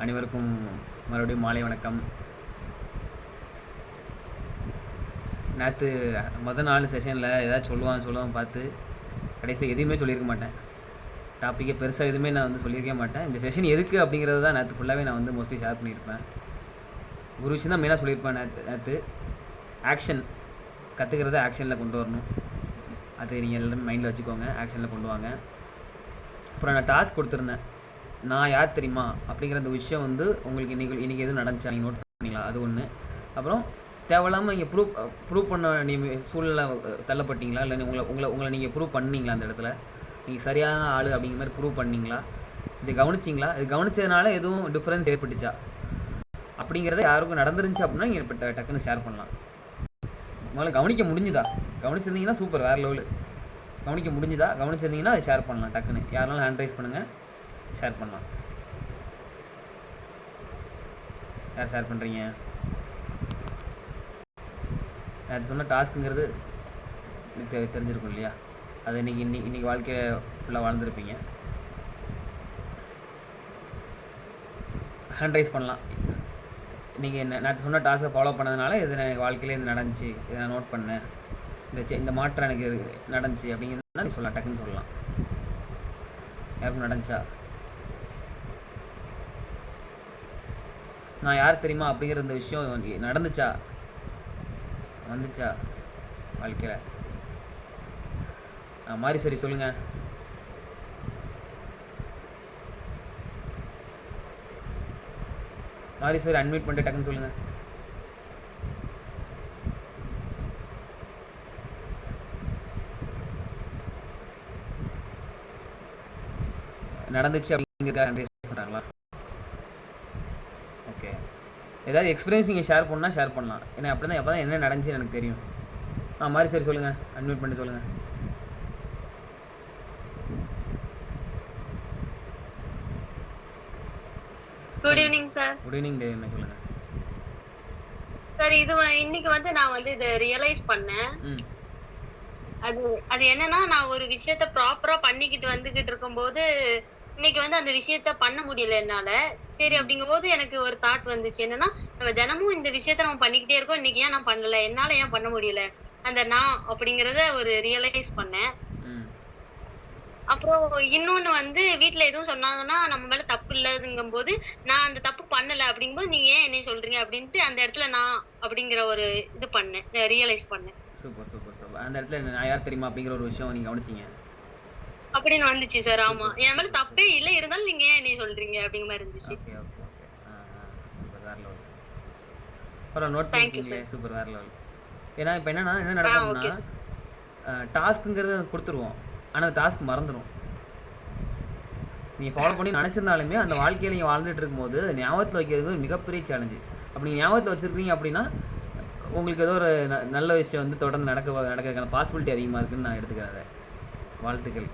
அனைவருக்கும் மறுபடியும் மாலை வணக்கம். நேற்று நாள் செஷனில் ஏதாச்சும் சொல்லுவான் பார்த்து கடைசியில் எதுவுமே சொல்லியிருக்க மாட்டேன். டாப்பிக்கை பெருசாக எதுவுமே நான் வந்து சொல்லியிருக்க மாட்டேன். இந்த செஷன் எதுக்கு அப்படிங்கிறது தான் நேற்று ஃபுல்லாகவே நான் வந்து மோஸ்ட்லி ஷேர் பண்ணியிருப்பேன். ஒரு விஷயம் தான் மெயினாக சொல்லியிருப்பேன். நேற்று ஆக்ஷன் கற்றுக்கிறத ஆக்ஷனில் கொண்டு வரணும். அது நீங்கள் எல்லாமே மைண்டில் வச்சுக்கோங்க, ஆக்ஷனில் கொண்டு வாங்க. அப்புறம் நான் டாஸ்க் கொடுத்துருந்தேன், நான் யார் தெரியுமா அப்படிங்கிற அந்த விஷயம் வந்து உங்களுக்கு இன்றைக்கி எதுவும் நடந்துச்சா நீங்கள் நோட் பண்ணிங்களா, அது ஒன்று. அப்புறம் தேவையில்லாமல் நீங்கள் ப்ரூவ் பண்ண நீங்கள் சூழ்நிலை தள்ளப்பட்டீங்களா, இல்லை உங்களை நீங்கள் ப்ரூவ் பண்ணீங்களா, அந்த இடத்துல நீங்கள் சரியான ஆள் அப்படிங்கிற மாதிரி ப்ரூவ் பண்ணிங்களா, இதை கவனிச்சிங்களா, இது கவனித்ததுனால எதுவும் டிஃப்ரென்ஸ் ஏற்பட்டுச்சா அப்படிங்கிறத யாருக்கும் நடந்துருந்துச்சு அப்படின்னா நீங்கள் இப்போ டக்குன்னு ஷேர் பண்ணலாம். முதல்ல கவனிக்க முடிஞ்சுதா, கவனிச்சிருந்தீங்கன்னா சூப்பர், வேறு லெவலு. கவனிக்க முடிஞ்சுதா, கவனிச்சிருந்தீங்கன்னா அதை ஷேர் பண்ணலாம். டக்குன்னு யாருனாலும் ஹேண்ட் ரைஸ் பண்ணுங்கள், ஷேர் பண்ணலாம். யார் ஷேர் பண்ணுறீங்க? அது சொன்ன டாஸ்க்குங்கிறது தெரிஞ்சிருக்கும் இல்லையா, அது இன்றைக்கி வாழ்க்கையை ஃபுல்லாக வாழ்ந்துருப்பீங்க. ஹேண்ட் ரைஸ் பண்ணலாம். நீங்கள் நான் சொன்ன டாஸ்க்கை ஃபாலோ பண்ணதுனால இது எனக்கு வாழ்க்கையில் இது நடந்துச்சு, இதை நான் நோட் பண்ணேன், இந்த மாற்றம் எனக்கு நடந்துச்சு அப்படிங்கிறதுனா நீ சொல்லலாம், டக்குன்னு சொல்லலாம். யாருக்கும் நடந்துச்சா, நான் யார் தெரியுமா அப்படிங்கிற இந்த விஷயம் நடந்துச்சா, வந்துச்சா வாழ்க்கையில்? மாதிரி சரி சொல்லுங்கள். மாதிரி சரி அன்மியூட் பண்ணிட்டு டக்குன்னு சொல்லுங்கள். நடந்துச்சு அப்படிங்கிறத பண்ணுறாங்களா? ஓகே, ஏதாவது எக்ஸ்பீரியன்ஸ் நீங்கள் ஷேர் பண்ணால் ஷேர் பண்ணலாம். ஏன்னா அப்போ தான் என்ன நடந்துச்சுன்னு எனக்கு தெரியும். மாதிரி சரி சொல்லுங்கள், அன்மியூட் பண்ணி சொல்லுங்கள். Good evening sir. Good evening Devi, சொல்லுங்கள் சார். இது இன்னைக்கு வந்து நான் வந்து இதை ரியலைஸ் பண்ணேன். அது என்னன்னா, நான் ஒரு விஷயத்த ப்ராப்பரா பண்ணிக்கிட்டு வந்துகிட்டு இருக்கும்போது இன்னைக்கு வந்து அந்த விஷயத்த பண்ண முடியல என்னால. சரி, அப்படிங்கும்போது எனக்கு ஒரு தாட் வந்துச்சு, என்னன்னா நம்ம தினமும் இந்த விஷயத்த நம்ம பண்ணிக்கிட்டே இருக்கோம், இன்னைக்கு ஏன் நான் பண்ணல, என்னால ஏன் பண்ண முடியல, அந்த நான் அப்படிங்கறத ஒரு ரியலைஸ் பண்ணேன். அப்புறம் இன்னொன்னு வந்து வீட்டுல எதுவும் சொன்னாங்கன்னா நம்ம மேல தப்பு இல்லதுங்கும் போது நான் அந்த தப்பு பண்ணல அப்படிங்கும்போது நீங்க ஏன் என்னைய சொல்றீங்க அப்படின்ட்டு அந்த இடத்துல நான் அப்படிங்கிற ஒரு இது பண்ணேன், ரியலைஸ் பண்ணேன். Super super super. அந்த இடத்துல நான் யார் தெரியுமா அப்படிங்கிற ஒரு விஷயம் நீங்க கவனிச்சீங்க அப்படின்னு வந்துச்சு சார். ஆமா, என் மேல தப்பே இல்ல, இருந்தாலும் நீங்க ஏன் என்னைய சொல்றீங்க அப்படிங்கிற மாதிரி இருந்துச்சு. Okay okay okay. சூப்பர், வேற லெவல். அப்புறம் நோட் பண்ணிட்டீங்களே, சூப்பர், வேற லெவல். ஏன்னா இப்போ என்ன நடக்கும்னா, டாஸ்க்குங்கிறத கொடுத்துருவோம், ஆனால் அந்த டாஸ்க் மறந்துடும். நீங்கள் ஃபாலோ பண்ணி நினச்சிருந்தாலுமே அந்த வாழ்க்கையில் நீங்கள் வாழ்ந்துட்டு இருக்கும்போது ஞாபகத்தில் வைக்கிறது மிகப்பெரிய சேலஞ்சு. அப்படி நீங்கள் ஞாபகத்தில் வச்சுருக்கீங்க அப்படின்னா உங்களுக்கு ஏதோ ஒரு நல்ல விஷயம் வந்து தொடர்ந்து நடக்கிறதுக்கான பாசிபிலிட்டி அதிகமாக இருக்குன்னு நான் எடுத்துக்கிறேன். வாழ்த்துக்கள்.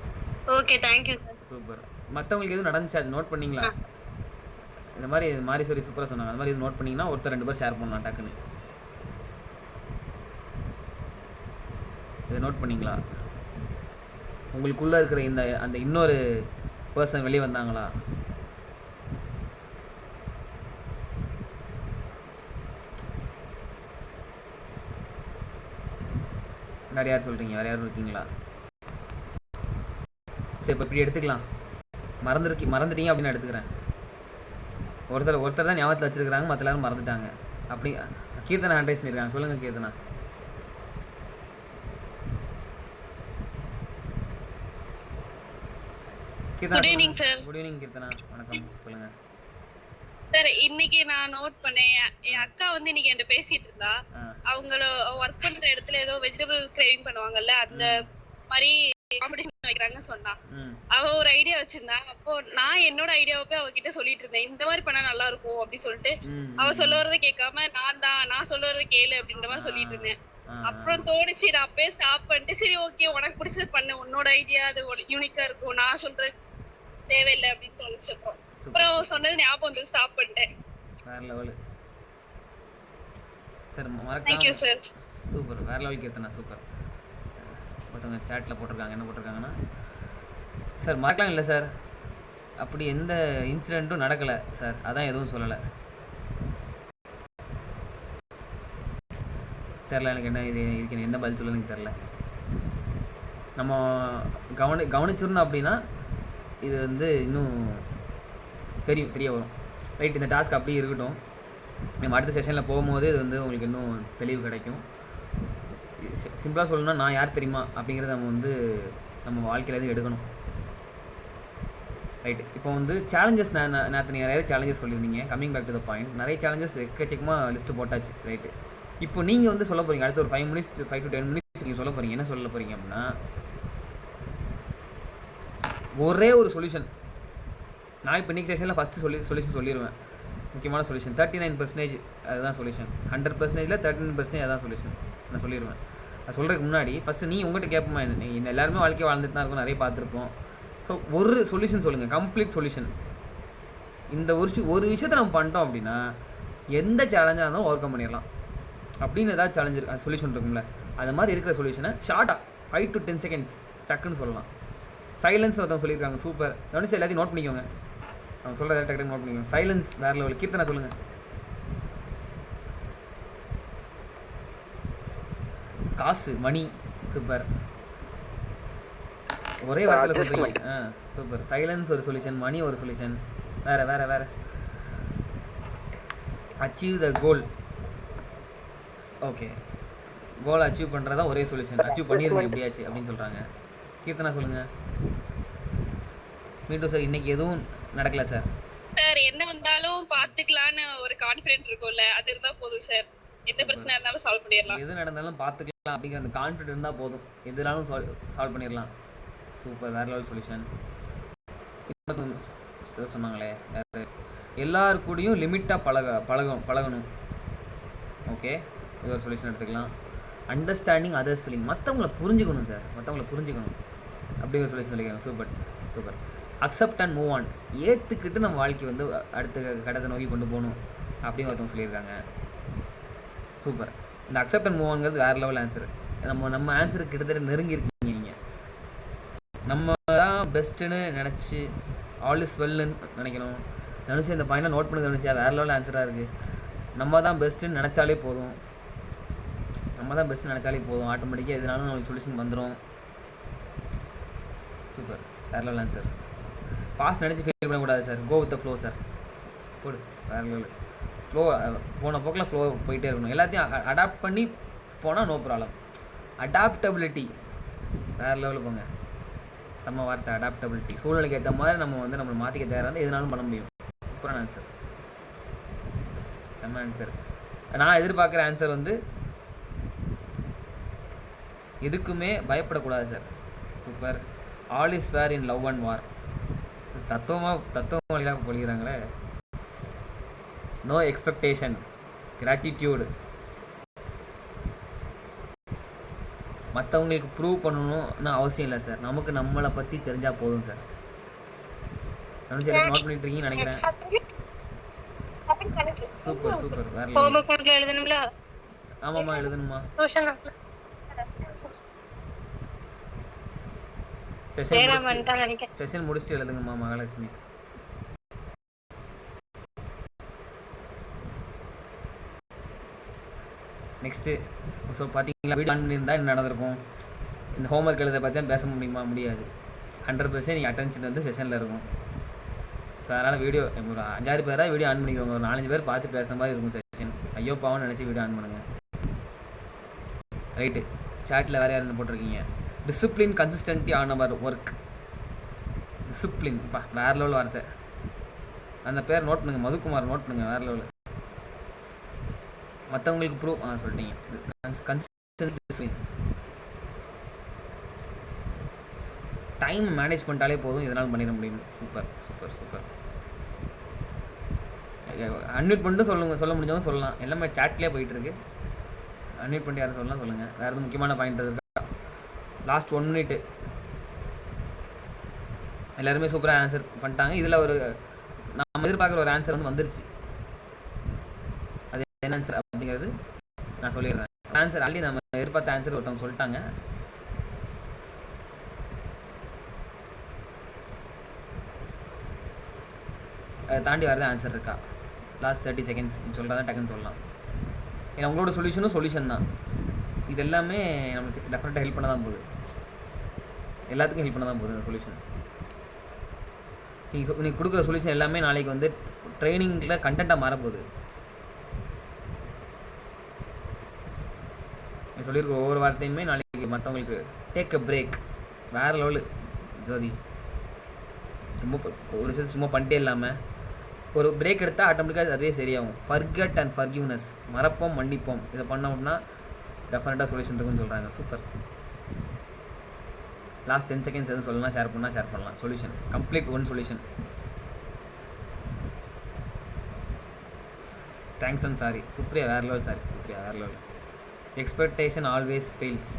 Okay, thank you. சூப்பர். மற்றவங்களுக்கு எதுவும் நடந்துச்சு, அது நோட் பண்ணிங்களா? இந்த மாதிரி சொல்லி சூப்பராக சொன்னாங்க. அந்த மாதிரி இது நோட் பண்ணிங்கன்னா ஒருத்தர் 2 பேர் ஷேர் பண்ணலாம் டக்குன்னு. இதை நோட் பண்ணிங்களா? உங்களுக்குள்ளே இருக்கிற அந்த இன்னொரு பர்சன் வெளியே வந்தாங்களா? வேறு யார் சொல்கிறீங்க? வேறு யாரும் இருக்கீங்களா? சரி, இப்போ இப்படி எடுத்துக்கலாம். மறந்துட்டீங்க அப்படின்னு எடுத்துக்கிறேன். ஒருத்தர் தான் ஞாபகத்தில் வச்சுருக்கிறாங்க, மற்ற எல்லாரும் மறந்துட்டாங்க. அப்படி கீர்த்தனா ஹேண்ட் ரைஸ் பண்ணியிருக்காங்க. சொல்லுங்கள் Keerthana. Good evening sir. Good evening Keerthana, வணக்கம், சொல்லுங்கள் சார். இன்னைக்கு நான் நோட் பண்ணேன், என் அக்கா வந்து இன்னைக்கு என்கிட்ட பேசிட்டு இருந்தா. அவங்கள ஒர்க் பண்ற இடத்துல ஏதோ வெஜிடபிள் கிரேவிங் பண்ணுவாங்கல்ல, அந்த மாதிரி காம்படிஷன் வைக்கிறாங்கன்னு சொன்னா. அவ ஒரு ஐடியா வச்சிருந்தா. அப்போ நான் என்னோட ஐடியாவை போய் அவகிட்ட சொல்லிட்டு இருந்தேன், இந்த மாதிரி பண்ணா நல்லா இருக்கும் அப்படின்னு சொல்லிட்டு. அவ சொல்ல வரதை கேட்காம நான் சொல்ல வரதை கேளு அப்படின்ற மாதிரி சொல்லிட்டு இருந்தேன். அப்புறம் தோணுச்சு, நான் அப்பயே ஸ்டாப் பண்ணிட்டு, சரி ஓகே உனக்கு பிடிச்சது பண்ணு, உன்னோட ஐடியா அது யூனிக்கா இருக்கும், நான் சொல்றது தேவையில்லை அப்படின்னு தோணுச்சு. அப்புறம் சொன்னது ஞாபகம் வந்து ஸ்டாப் பண்ணிட்டேன். வேற level sir. Thank you sir. Super, வேற லெவல் கீர்த்தனா, சூப்பர். ஒருத்தவங்க சேட்டில் போட்டிருக்காங்க, என்ன போட்டிருக்காங்கன்னா, சார் மறக்கலாம் இல்லை சார், அப்படி எந்த இன்சிடெண்ட்டும் நடக்கலை சார். அதான் எதுவும் சொல்லலை. தெரில எனக்கு இதுக்கு என்ன பதில் சொல்ல எனக்கு தெரில. நம்ம கவனிச்சிடணும் அப்படின்னா இது வந்து இன்னும் தெரிய வரும். ரைட், இந்த டாஸ்க் அப்படியே இருக்கட்டும். நம்ம அடுத்த செஷனில் போகும்போது இது வந்து உங்களுக்கு இன்னும் தெளிவு கிடைக்கும். சிம்பிளாக சொல்லணும்னா நான் யார் தெரியுமா அப்படிங்கிறத நம்ம வாழ்க்கையில் எதுவும் எடுக்கணும். ரைட்டு, இப்போ வந்து சேலஞ்சஸ் நேற்று நீங்கள் நிறைய சேலஞ்சஸ் சொல்லியிருந்தீங்க. Coming back to the point, நிறைய சேலஞ்சஸ் எக்கச்சக்கமாக லிஸ்ட்டு போட்டாச்சு. ரைட்டு, இப்போ நீங்கள் வந்து சொல்ல போகிறீங்க அடுத்த ஒரு 5 to 10 minutes நீங்கள் சொல்ல போகிறீங்க. என்ன சொல்ல போகிறீங்க அப்படின்னா, ஒரே ஒரு சொல்யூஷன். நான் இப்போ இன்றைக்கி செஷனில் ஃபஸ்ட்டு சொல்யூஷன் சொல்லிடுவேன். முக்கியமான சொல்யூஷன் 39% அதுதான் சொல்யூஷன். 100%ல் 39% அதுதான் சொல்யூஷன் நான் சொல்லிடுவேன். அது சொல்கிறதுக்கு முன்னாடி ஃபஸ்ட்டு உங்கள்கிட்ட கேட்போமா, இந்த எல்லாருமே வாழ்க்கையை வாழ்ந்துட்டு தான் இருக்கும், நிறைய பார்த்துருப்போம். ஸோ ஒரு சொல்யூஷன் சொல்லுங்கள், கம்ப்ளீட் சொல்யூஷன். இந்த ஒரு விஷயத்தை நம்ம பண்ணிட்டோம் அப்படின்னா எந்த சேலஞ்சாக இருந்தாலும் ஓவர் கம் பண்ணிடலாம் அப்படின்னு ஏதாவது சேலஞ்சு சொல்யூஷன் இருக்கும்ல, அது மாதிரி இருக்கிற சொல்யூஷனை ஷார்ட்டாக 5 to 10 seconds டக்குன்னு சொல்லலாம். சைலன்ஸ் ஒருத்தவங்க சொல்லியிருக்காங்க, சூப்பர். கவனிச்சு எல்லாத்தையும் நோட் பண்ணிக்கோங்க. அவங்க சொல்கிறத டக்கு நோட் பண்ணிக்கோங்க. சைலன்ஸ் வேறு லெவல். கீர்த்தனா சொல்லுங்கள். காசு, மணி, சூப்பர். ஒரே வார்த்தையில் சொல்கிறீங்க. சூப்பர். சைலன்ஸ் ஒரு சொல்யூஷன், மணி ஒரு சொல்யூஷன். வேறு அச்சீவ் த கோல். ஓகே, கோலை அச்சீவ் பண்ணுறதா ஒரே சொல்யூஷன். அச்சீவ் பண்ணிடுங்க எப்படியாச்சு அப்படின்னு சொல்கிறாங்க. கீர்த்தனா சொல்லுங்கள். மீண்டும் சார், இன்றைக்கி எதுவும் நடக்கல சார். சார் என்ன வந்தாலும் பார்த்துக்கலான்னு ஒரு கான்ஃபிடென்ட் இருக்கும்ல, அது இருந்தால் போதும் சார். எந்த பிரச்சனை இருந்தாலும் சால்வ் பண்ணிடலாம். எது நடந்தாலும் பார்த்துக்கலாம் அப்படிங்கிற அந்த கான்ஃபிடென்ட் இருந்தால் போதும், எதுனாலும் சால்வ் பண்ணிடலாம். சூப்பர், வேறு லெவல் சொல்யூஷன். சொன்னாங்களே, எல்லாரு கூடயும் லிமிட்டாக பழகணும். ஓகே, இது ஒரு சொல்யூஷன் எடுத்துக்கலாம். அண்டர்ஸ்டாண்டிங் அதர்ஸ் ஃபீலிங், மற்றவங்களை புரிஞ்சுக்கணும் சார், மற்றவங்களை புரிஞ்சுக்கணும் அப்படிங்கிற சொல்யூஷன் சொல்லிக்கிறேன். Super. Accept and move on, ஏற்றுக்கிட்டு நம்ம வாழ்க்கை வந்து அடுத்த கடத்தை நோக்கி கொண்டு போகணும் அப்படின்னு ஒருத்தவங்க சொல்லியிருக்காங்க. சூப்பர். இந்த அக்செப்ட் அண்ட் மூவ் ஆன்ங்கிறது வேறு லெவல் ஆன்சர். நம்ம ஆன்சருக்கு கிட்டத்தட்ட நெருங்கியிருக்கீங்க நீங்கள். நம்ம தான் பெஸ்ட்டுன்னு நினச்சி ஆல் இஸ் வெல்லுன்னு நினைக்கணும். தனுஷ் இந்த பாயிண்ட்டை நோட் பண்ணி தனுஷா, வேறு லெவல் ஆன்சராக இருக்குது. நம்ம தான் பெஸ்ட்டுன்னு நினச்சாலே போதும், ஆட்டோமேட்டிக்காக எதுனாலும் நம்மளுக்கு சொல்யூஷன் வந்துடும். சூப்பர், வேறு லெவல் ஆன்சர். ஃபாஸ்ட் நினச்சி ஃபீல் பண்ணக்கூடாது sir, go with the flow sir. போடு, வேறு லெவல். ஃப்ளோ போன போக்கில் ஃப்ளோ போயிட்டே இருக்கணும். எல்லாத்தையும் அடாப்ட் பண்ணி போனால் நோ ப்ராப்ளம். அடாப்டபிலிட்டி வேறு லெவலில் போங்க. செம்ம வார்த்தை, அடாப்டபிலிட்டி. சூழ்நிலைக்கு ஏற்ற மாதிரி நம்மளை மாற்றிக்க தயாராக எதுனாலும் பண்ண முடியும். சூப்பரான ஆன்சர், செம்ம ஆன்சர். நான் எதிர்பார்க்குற ஆன்சர் வந்து எதுக்குமே பயப்படக்கூடாது sir. Super. All is fair in love and war. தத்துவம் வழியாக பொழிகிறாங்களே. No expectation, gratitude. மற்றவங்களுக்கு ப்ரூவ் பண்ணணும்னு அவசியம் இல்லை சார், நமக்கு நம்மளை பற்றி தெரிஞ்சால் போதும் சார். நோட் பண்ணிட்டு இருக்கீங்கன்னு நினைக்கிறேன். சூப்பர், வேற லெவல். ஆமாம்மா, எழுதணுமா? செஷன் முடிச்சுட்டு எழுதுங்கம்மா மகாலட்சுமி. நெக்ஸ்ட்டு ஸோ பார்த்தீங்களா, வீடியோ ஆன் பண்ணியிருந்தால் என்ன நடந்திருக்கும்? இந்த ஹோம்ஒர்க் எழுத பார்த்தா பேச முடியுமா? முடியாது. 100% நீங்கள் அட்டென்ஷன் வந்து செஷனில் இருக்கும். ஸோ அதனால் வீடியோ ஒரு 5-6 பேராக வீடியோ ஆன் பண்ணிக்கோங்க. ஒரு 4-5 பேர் பார்த்து பேசுகிற மாதிரி இருக்கும் செஷன். ஐயோ பாவம்னு நினச்சி வீடியோ ஆன் பண்ணுங்கள். ரைட்டு, சாட்டில் வேறு யாரும் போட்டிருக்கீங்க. Discipline, consistency on our work. Discipline வேறு லெவல் வார்த்தை. அந்த பேர் நோட் பண்ணுங்கள், மதுக்குமார் நோட் பண்ணுங்கள், வேறு லெவல். மற்றவங்களுக்கு ப்ரூவ் சொல்லிட்டீங்க. கன்சிஸ்டன்ட், டைம் மேனேஜ் பண்ணிட்டாலே போதும், இதனால் பண்ணிட முடியும். சூப்பர். அன்மியூட் பண்ணிட்டு சொல்ல முடிஞ்சவங்க சொல்லலாம். எல்லாமே சாட்லேயே போயிட்டுருக்கு. அன்மியூட் பண்ணிட்டு யாரும் சொல்லலாம், சொல்லுங்கள். வேறு எதுவும் முக்கியமான பாயிண்ட் இருக்கா? Last 1 minute. எல்லாருமே சூப்பராக ஆன்சர் பண்ணிட்டாங்க. இதில் ஒரு நம்ம எதிர்பார்க்குற ஒரு ஆன்சர் வந்து வந்துருச்சு. அது என்ன ஆன்சர் அப்படிங்கிறது நான் சொல்லிடுறேன். ஆன்சர் ஆல்ரெடி நம்ம எதிர்பார்த்த ஆன்சர் ஒருத்தவங்க சொல்லிட்டாங்க. அதை தாண்டி வரது ஆன்சர் இருக்கா? லாஸ்ட் 30 செகண்ட்ஸ் சொல்கிறதா டக்குன்னு சொல்லலாம். ஏன்னா உங்களோட சொல்யூஷன் தான். இது எல்லாமே நம்மளுக்கு டெஃபினட்டாக ஹெல்ப் பண்ண தான் போகுது. எல்லாத்துக்கும் ஹெல்ப் பண்ண தான் போகுது அந்த சொல்யூஷன். நீங்கள் கொடுக்குற சொல்யூஷன் எல்லாமே நாளைக்கு வந்து ட்ரைனிங்கில் கண்டென்ட்டாக மாறப்போகுது. நீ சொல்லியிருக்க ஒவ்வொரு வார்த்தையுமே நாளைக்கு மற்றவங்களுக்கு டேக் அ பிரேக். வேறு லெவலு ஜோதி. ரொம்ப ஒரு விஷயத்தை சும்மா பண்ணிட்டே இல்லாமல் ஒரு பிரேக் எடுத்தால் ஆட்டோமேட்டிக்காக அதுவே சரியாகும். ஃபர்கட் அண்ட் ஃபர்கிவ்னஸ், மறப்போம் மன்னிப்போம், இதை பண்ணோம்னா டெஃபினட்டாக சொல்யூஷன் இருக்குன்னு சொல்கிறாங்க. சூப்பர். லாஸ்ட் 10 செகண்ட்ஸ் எதுவும் சொல்லலாம், ஷேர் பண்ணலாம். Solution complete one solution. Thanks and sorry. Supriya வேறு லெவல். சாரி சுப்ரியா வேறு level. Expectation always fails.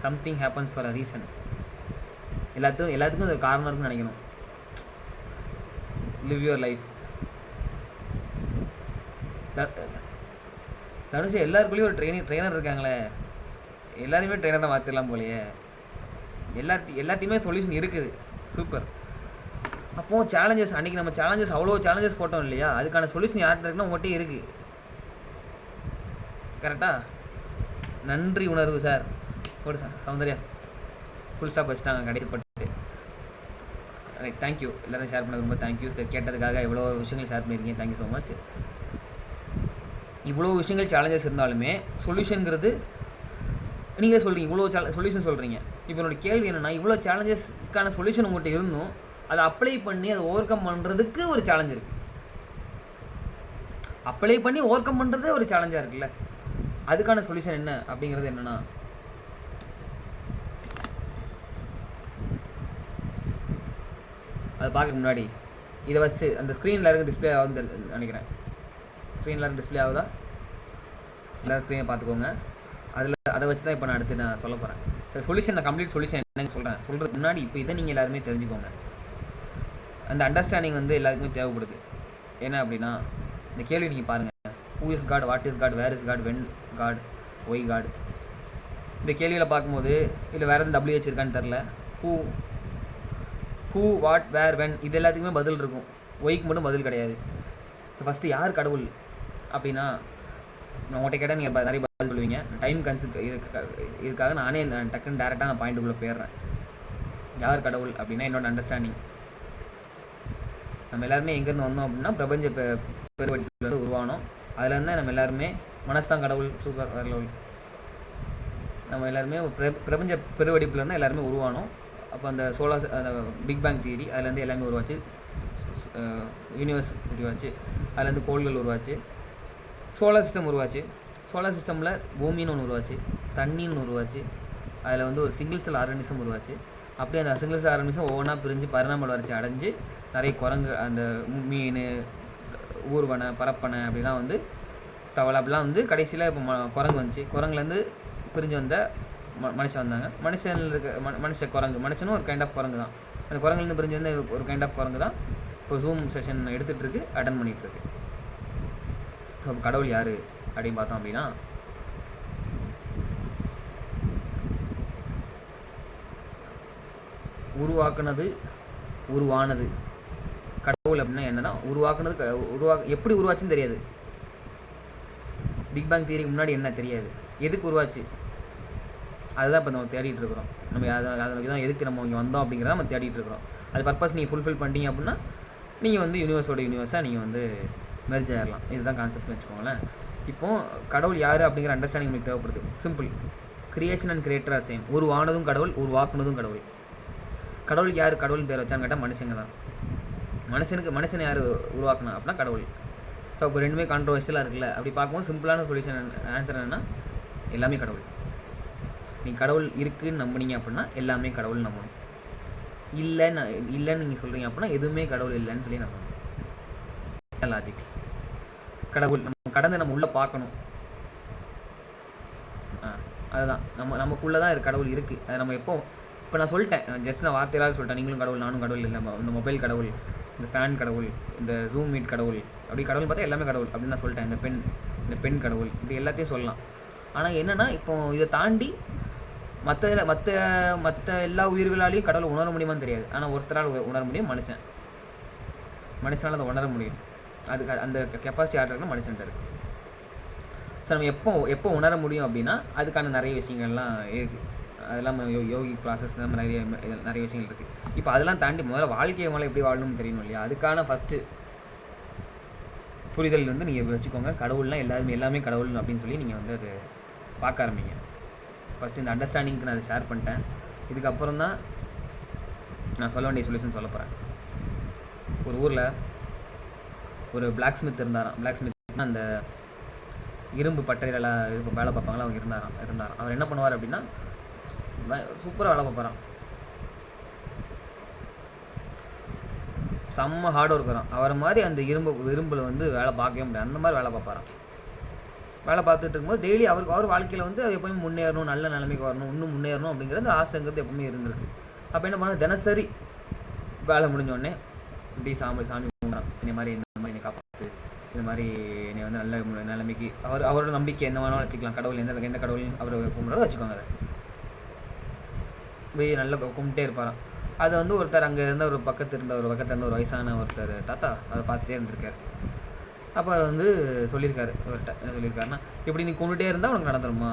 Something happens for a reason. எல்லாத்துக்கும் அது காரணம் இருக்குன்னு நினைக்கணும். Live your life. தனுஷ் எல்லாருக்குள்ளேயும் ஒரு ட்ரெயினர் இருக்காங்களே, எல்லாருமே ட்ரெயினராக மாற்றிடலாம் போலையே. எல்லாத்தையுமே சொல்யூஷன் இருக்குது. சூப்பர். அப்போது சேலஞ்சஸ், அன்றைக்கி நம்ம அவ்வளோ சேலஞ்சஸ் போட்டோம் இல்லையா, அதுக்கான சொல்யூஷன் யார்கிட்ட இருக்குன்னா உங்கள்கிட்ட இருக்குது. கரெக்டாக? நன்றி உணர்வு சார். போடு சார். சௌந்தர்யா ஃபுல் ஸ்டாப் வச்சுட்டாங்க கடைசிப்பட்டு. Right, thank you. எல்லோரும் ஷேர் பண்ணது ரொம்ப தேங்க்யூ சார். கேட்டதுக்காக இவ்வளோ விஷயங்கள் ஷேர் பண்ணியிருக்கீங்க. Thank you so much. இவ்வளோ விஷயங்கள் சேலஞ்சஸ் இருந்தாலுமே சொல்யூஷனுங்கிறது நீங்கள் சொல்கிறீங்க. இவ்வளோ சொல்யூஷன் சொல்கிறீங்க. இப்போ என்னோடய கேள்வி என்னென்னா, இவ்வளோ சேலஞ்சஸ்க்கான சொல்யூஷன் உங்கள்கிட்ட இருந்தும் அதை அப்ளை பண்ணி அதை ஓவர் கம் பண்ணுறதுக்கு ஒரு சேலஞ்ச் இருக்குது. அப்ளை பண்ணி ஓவர் கம் பண்ணுறதே ஒரு சேலஞ்சாக இருக்குல்ல, அதுக்கான சொல்யூஷன் என்ன அப்படிங்கிறது என்னென்னா, அதை பார்க்க முன்னாடி இதை வச்சு அந்த ஸ்க்ரீனில் இருக்க டிஸ்பிளே ஆகுது நினைக்கிறேன். ஸ்க்ரீனில் இருக்க டிஸ்பிளே ஆகுதா? எல்லோரும் ஸ்க்ரீனை பார்த்துக்கோங்க. அதை வச்சு தான் இப்போ நான் சொல்ல போகிறேன். சரி, சொல்யூஷன் நான் கம்ப்ளீட் சொல்யூஷன் என்னன்னு சொல்கிறதுக்கு முன்னாடி இப்போ இதை நீங்கள் எல்லாருமே தெரிஞ்சுக்கோங்க. அந்த அண்டர்ஸ்டாண்டிங் வந்து எல்லாருக்குமே தேவைப்படுது. என்ன அப்படின்னா, இந்த கேள்வி நீங்கள் பாருங்கள். Who is God, what is God, where is God, when God, why God. இந்த கேள்வியில் பார்க்கும்போது இல்லை வேறு எதுவும் WH இருக்கான்னு தெரில. ஹூ வாட் வேர் வென் இது எல்லாத்துக்குமே பதில் இருக்கும். ஒய்க்கு மட்டும் பதில் கிடையாது. ஸோ ஃபஸ்ட்டு யார் கடவுள் அப்படின்னா, நான் உங்கள்கிட்ட கேட்டால் நீங்கள் நிறைய பதில் சொல்லுவீங்க. டைம் இதுக்காக நானே டக்குன்னு டேரெக்டாக நான் பாயிண்ட்டுக்குள்ளே போயிடுறேன். யார் கடவுள் அப்படின்னா, என்னோடய அண்டர்ஸ்டாண்டிங், நம்ம எல்லாருமே எங்கேருந்து வந்தோம் அப்படின்னா பிரபஞ்ச பெருவெடிப்புலேருந்து உருவானோம். அதுலேருந்து நம்ம எல்லாருமே மனசுதான் கடவுள். சூப்பர், வேறு லெவல். நம்ம எல்லாருமே பிரபஞ்ச பெருவெடிப்புலேருந்து எல்லாருமே உருவானோம். அப்போ அந்த அந்த பிக் பேங் தியரி, அதுலேருந்து எல்லாமே உருவாச்சு. யூனிவர்ஸ் உருவாச்சு. அதுலேருந்து கோள்கள் உருவாச்சு. சோலார் சிஸ்டம் உருவாச்சு. சோலார் சிஸ்டமில் பூமின்னு ஒன்று உருவாச்சு, தண்ணின்னு உருவாச்சு. அதில் வந்து ஒரு சிங்கிள் செல் ஆர்கானிசம் உருவாச்சு. அப்படியே அந்த சிங்கிள் செல் ஆர்கானிசம் ஒவ்வொன்றா பிரிஞ்சு பரிணாம வளர்ச்சி அடைஞ்சு நிறைய குரங்கு, அந்த மீன், ஊர்வனை, பரப்பனை அப்படிலாம் வந்து தவளை அப்படிலாம் வந்து கடைசியில் இப்போ குரங்கு வந்துச்சு. குரங்குலேருந்து பிரிஞ்சு வந்த மனுஷன் வந்தாங்க. மனுஷ குரங்கு, மனுஷனும் ஒரு கைண்ட் ஆஃப் குரங்கு தான். அந்த குரங்குலேருந்து பிரிஞ்சு வந்து ஒரு கைண்ட் ஆஃப் குரங்கு தான் இப்போ ஜூம் செஷன் எடுத்துகிட்ருக்கு, அட்டன் பண்ணிகிட்ருக்கு. ஸோ கடவுள் யார் அப்படின்னு பார்த்தோம் அப்படின்னா, உருவாக்குனது, உருவானது. கடவுள் அப்படின்னா என்னன்னா, உருவாக்குனது, எப்படி உருவாச்சுன்னு தெரியாது. பிக் பேங் தியரிக்கு முன்னாடி என்ன தெரியாது. எதுக்கு உருவாச்சு அதுதான் இப்போ நம்ம தேடிட்டு இருக்கிறோம். நம்ம அதை தான் எதுக்கு நம்ம இங்கே வந்தோம் அப்படிங்கிறத நம்ம தேடிட்டு இருக்கிறோம். அது பர்பஸ் நீங்கள் ஃபுல்ஃபில் பண்ணிட்டீங்க அப்படின்னா நீங்கள் வந்து யூனிவர்ஸாக நீங்கள் வந்து மெர்ஜ் ஆகிடலாம். இதுதான் கான்செப்ட்னு வச்சுக்கோங்களேன். இப்போது கடவுள் யார் அப்படிங்கிற அண்டர்ஸ்டாண்டிங் உங்களுக்கு தேவைப்படுது. Simple. Creation and creator are same. உருவானதும் கடவுள், உருவாக்குனதும் கடவுள். கடவுள் யார் கடவுள் பேர் வச்சான்னு கேட்டால் மனுஷங்க தான். மனுஷனை யார் உருவாக்குனா அப்படின்னா கடவுள். ஸோ இப்போ ரெண்டுமே கான்ட்ரவர்ஷியலாக இருக்குல்ல. அப்படி பார்க்கும்போது சிம்பிளான சொல்யூஷன் ஆன்சர் என்னென்னா, எல்லாமே கடவுள். நீங்கள் கடவுள் இருக்குதுன்னு நம்பினீங்க அப்படின்னா எல்லாமே கடவுள் நம்பணும். இல்லைன்னு நீங்கள் சொல்கிறீங்க அப்படின்னா எதுவுமே கடவுள் இல்லைன்னு சொல்லி நம்பணும். லாஜிக். கடவுள் நம்ம உள்ளே பார்க்கணும். அதுதான் நமக்குள்ளே தான் கடவுள் இருக்குது. அதை நம்ம இப்போ நான் சொல்லிட்டேன், ஜஸ்ட் நான் வார்த்தையாக சொல்லிட்டேன். நீங்களும் கடவுள், நானும் கடவுள் இல்லை. இந்த மொபைல் கடவுள், இந்த ஃபேன் கடவுள், இந்த ஜூம் மீட் கடவுள், அப்படி கடவுள் பார்த்தா எல்லாமே கடவுள் அப்படின்னு நான் சொல்லிட்டேன். இந்த பெண் கடவுள், இப்படி எல்லாத்தையும் சொல்லலாம். ஆனால் என்னென்னா, இப்போ இதை தாண்டி மற்ற எல்லா உயிர்களாலையும் கடவுளை உணர முடியுமான்னு தெரியாது. ஆனால் ஒருத்தரால் உணர முடியும், மனுஷன். மனுஷனால் அதை உணர முடியும். அதுக்கு அந்த கெப்பாசிட்டி ஆர்டர்னா மனுஷன்ட்ட இருக்குது. ஸோ நம்ம எப்போ உணர முடியும் அப்படின்னா அதுக்கான நிறைய விஷயங்கள்லாம் இருக்குது. அதெல்லாம் யோகி ப்ராசஸ் இந்த மாதிரி நிறைய விஷயங்கள் இருக்குது. இப்போ அதெல்லாம் தாண்டி முதல்ல வாழ்க்கையை மேலே எப்படி வாழணும்னு தெரியணும் இல்லையா? அதுக்கான ஃபஸ்ட்டு புரிதல் வந்து நீங்கள் வச்சுக்கோங்க. கடவுள்லாம் எல்லாமே கடவுள் அப்படின்னு சொல்லி நீங்கள் வந்து அது பார்க்க ஆரம்பிங்க. ஃபஸ்ட்டு இந்த அண்டர்ஸ்டாண்டிங்க்கு நான் அதை ஷேர் பண்ணிட்டேன். இதுக்கப்புறம் தான் நான் சொல்ல வேண்டிய சொல்யூஷன் சொல்ல போகிறேன். ஒரு ஊரில் ஒரு பிளாக் ஸ்மித் இருந்தாராம். பிளாக் ஸ்மித் அந்த இரும்பு பட்டையில் வேலை பார்ப்பாங்களா, அவங்க இருந்தாராம். அவர் என்ன பண்ணுவார் அப்படின்னா சூப்பராக வேலை பார்ப்பாராம். செம்ம ஹார்ட் ஒர்க் வரும். அவரை மாதிரி அந்த இரும்பில் வந்து வேலை பார்க்கவே முடியாது. அந்த மாதிரி வேலை பார்ப்பாராம். வேலை பார்த்துட்டு இருக்கும்போது டெய்லி அவர் வாழ்க்கையில் வந்து எப்போயுமே முன்னேறணும், நல்ல நிலைமைக்கு வரணும், இன்னும் முன்னேறணும் அப்படிங்கிறது ஆசைங்கிறது எப்பவுமே இருந்திருக்கு. அப்போ என்ன பண்ண, தினசரி வேலை முடிஞ்சோடனே இப்படி சாமி கும்பிட்றான். இந்த மாதிரி என்னை காப்பாற்று, இந்த மாதிரி என்னை வந்து நல்ல நிலைமைக்கு அவரோட நம்பிக்கை என்ன வேணாலும் வச்சுக்கலாம். கடவுள் எந்த கடவுள் அவர் கும்பிட்றாரோ வச்சுக்கோங்க. அதை போய் நல்லா கும்பிட்டே இருப்பாராம். அதை வந்து ஒருத்தர் அங்கே இருந்த ஒரு பக்கத்தில் இருந்த ஒரு வயசான ஒருத்தர் தாத்தா அதை பார்த்துட்டே இருந்திருக்காரு. அப்போ அவர் வந்து சொல்லியிருக்காரு அவர்கிட்ட. என்ன சொல்லியிருக்காருன்னா, இப்படி நீ கும்பிட்டே இருந்தால் உனக்கு நடந்துருமா,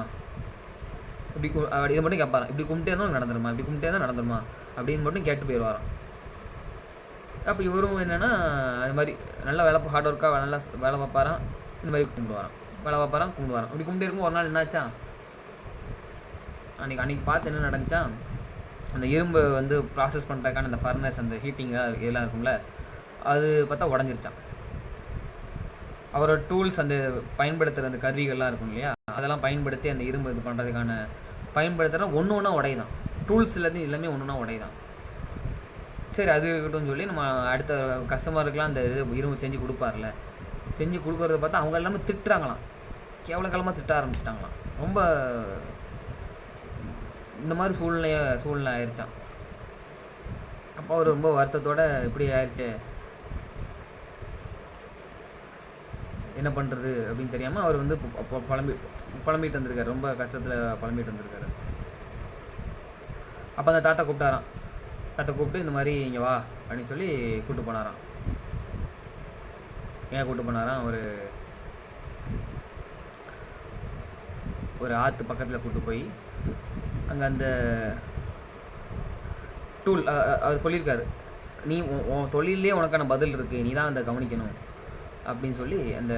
இப்படி இதை மட்டும் கேட்பாரான். இப்படி கும்பிட்டே இருந்தால் உனக்கு நடந்துருமா, இப்படி கும்பிட்டே இருந்தால் நடந்துருமா அப்படின்னு மட்டும் கேட்டு போயிடுவாராம். அப்போ இவரும் என்னென்னா அது மாதிரி நல்லா ஹார்ட் ஒர்க்காக நல்லா வேலை பார்ப்பாராம். இந்த மாதிரி வேலை பார்ப்பாராம் கும்பிடுவாராம். இப்படி கும்பிட்டே இருக்கும். ஒரு நாள் என்னாச்சா, அன்றைக்கி பார்த்து என்ன நடந்துச்சா, அந்த இரும்பு வந்து ப்ராசஸ் பண்ணுறதுக்கான அந்த ஃபர்னஸ், அந்த ஹீட்டிங்காக இதெல்லாம் இருக்கும்ல, அது பார்த்தா உடஞ்சிருச்சான். அவரோட டூல்ஸ், அந்த பயன்படுத்துகிற அந்த கருவிகள்லாம் இருக்கும் இல்லையா, அதெல்லாம் பயன்படுத்தி அந்த இரும்பு இது பண்ணுறதுக்கான பயன்படுத்துகிற ஒன்றா உடையுதான். டூல்ஸ் எல்லாமே ஒன்றா உடையுதான். சரி, அது இருக்கட்டும் சொல்லி நம்ம அடுத்த கஸ்டமருக்கெலாம் அந்த இது இரும்பு செஞ்சு கொடுப்பார்ல, செஞ்சு கொடுக்குறத பார்த்தா அவங்க எல்லாமே திட்டுறாங்களாம். கேவலக்காலமாக திட்ட ஆரம்பிச்சிட்டாங்களாம். ரொம்ப இந்த மாதிரி சூழ்நிலை ஆயிடுச்சான். அப்போ அவர் ரொம்ப வருத்தத்தோடு இப்படி ஆயிடுச்சு, என்ன பண்ணுறது அப்படின்னு தெரியாமல் அவர் வந்து புலம்பிட்டு வந்திருக்காரு. ரொம்ப கஷ்டத்தில் புலம்பிட்டு வந்திருக்காரு. அப்போ அந்த தாத்தா கூப்பிட்டு இந்த மாதிரி இங்கே வா அப்படின்னு சொல்லி கூப்பிட்டு போனாராம். ஏன் கூப்பிட்டு போனாராம், ஒரு ஆற்று பக்கத்தில் கூப்பிட்டு போய் அங்கே அந்த டூல் அவர் சொல்லியிருக்காரு, நீ உன் தொழிலே உனக்கான பதில் இருக்குது, நீ தான் அதை கவனிக்கணும் அப்படின்னு சொல்லி அந்த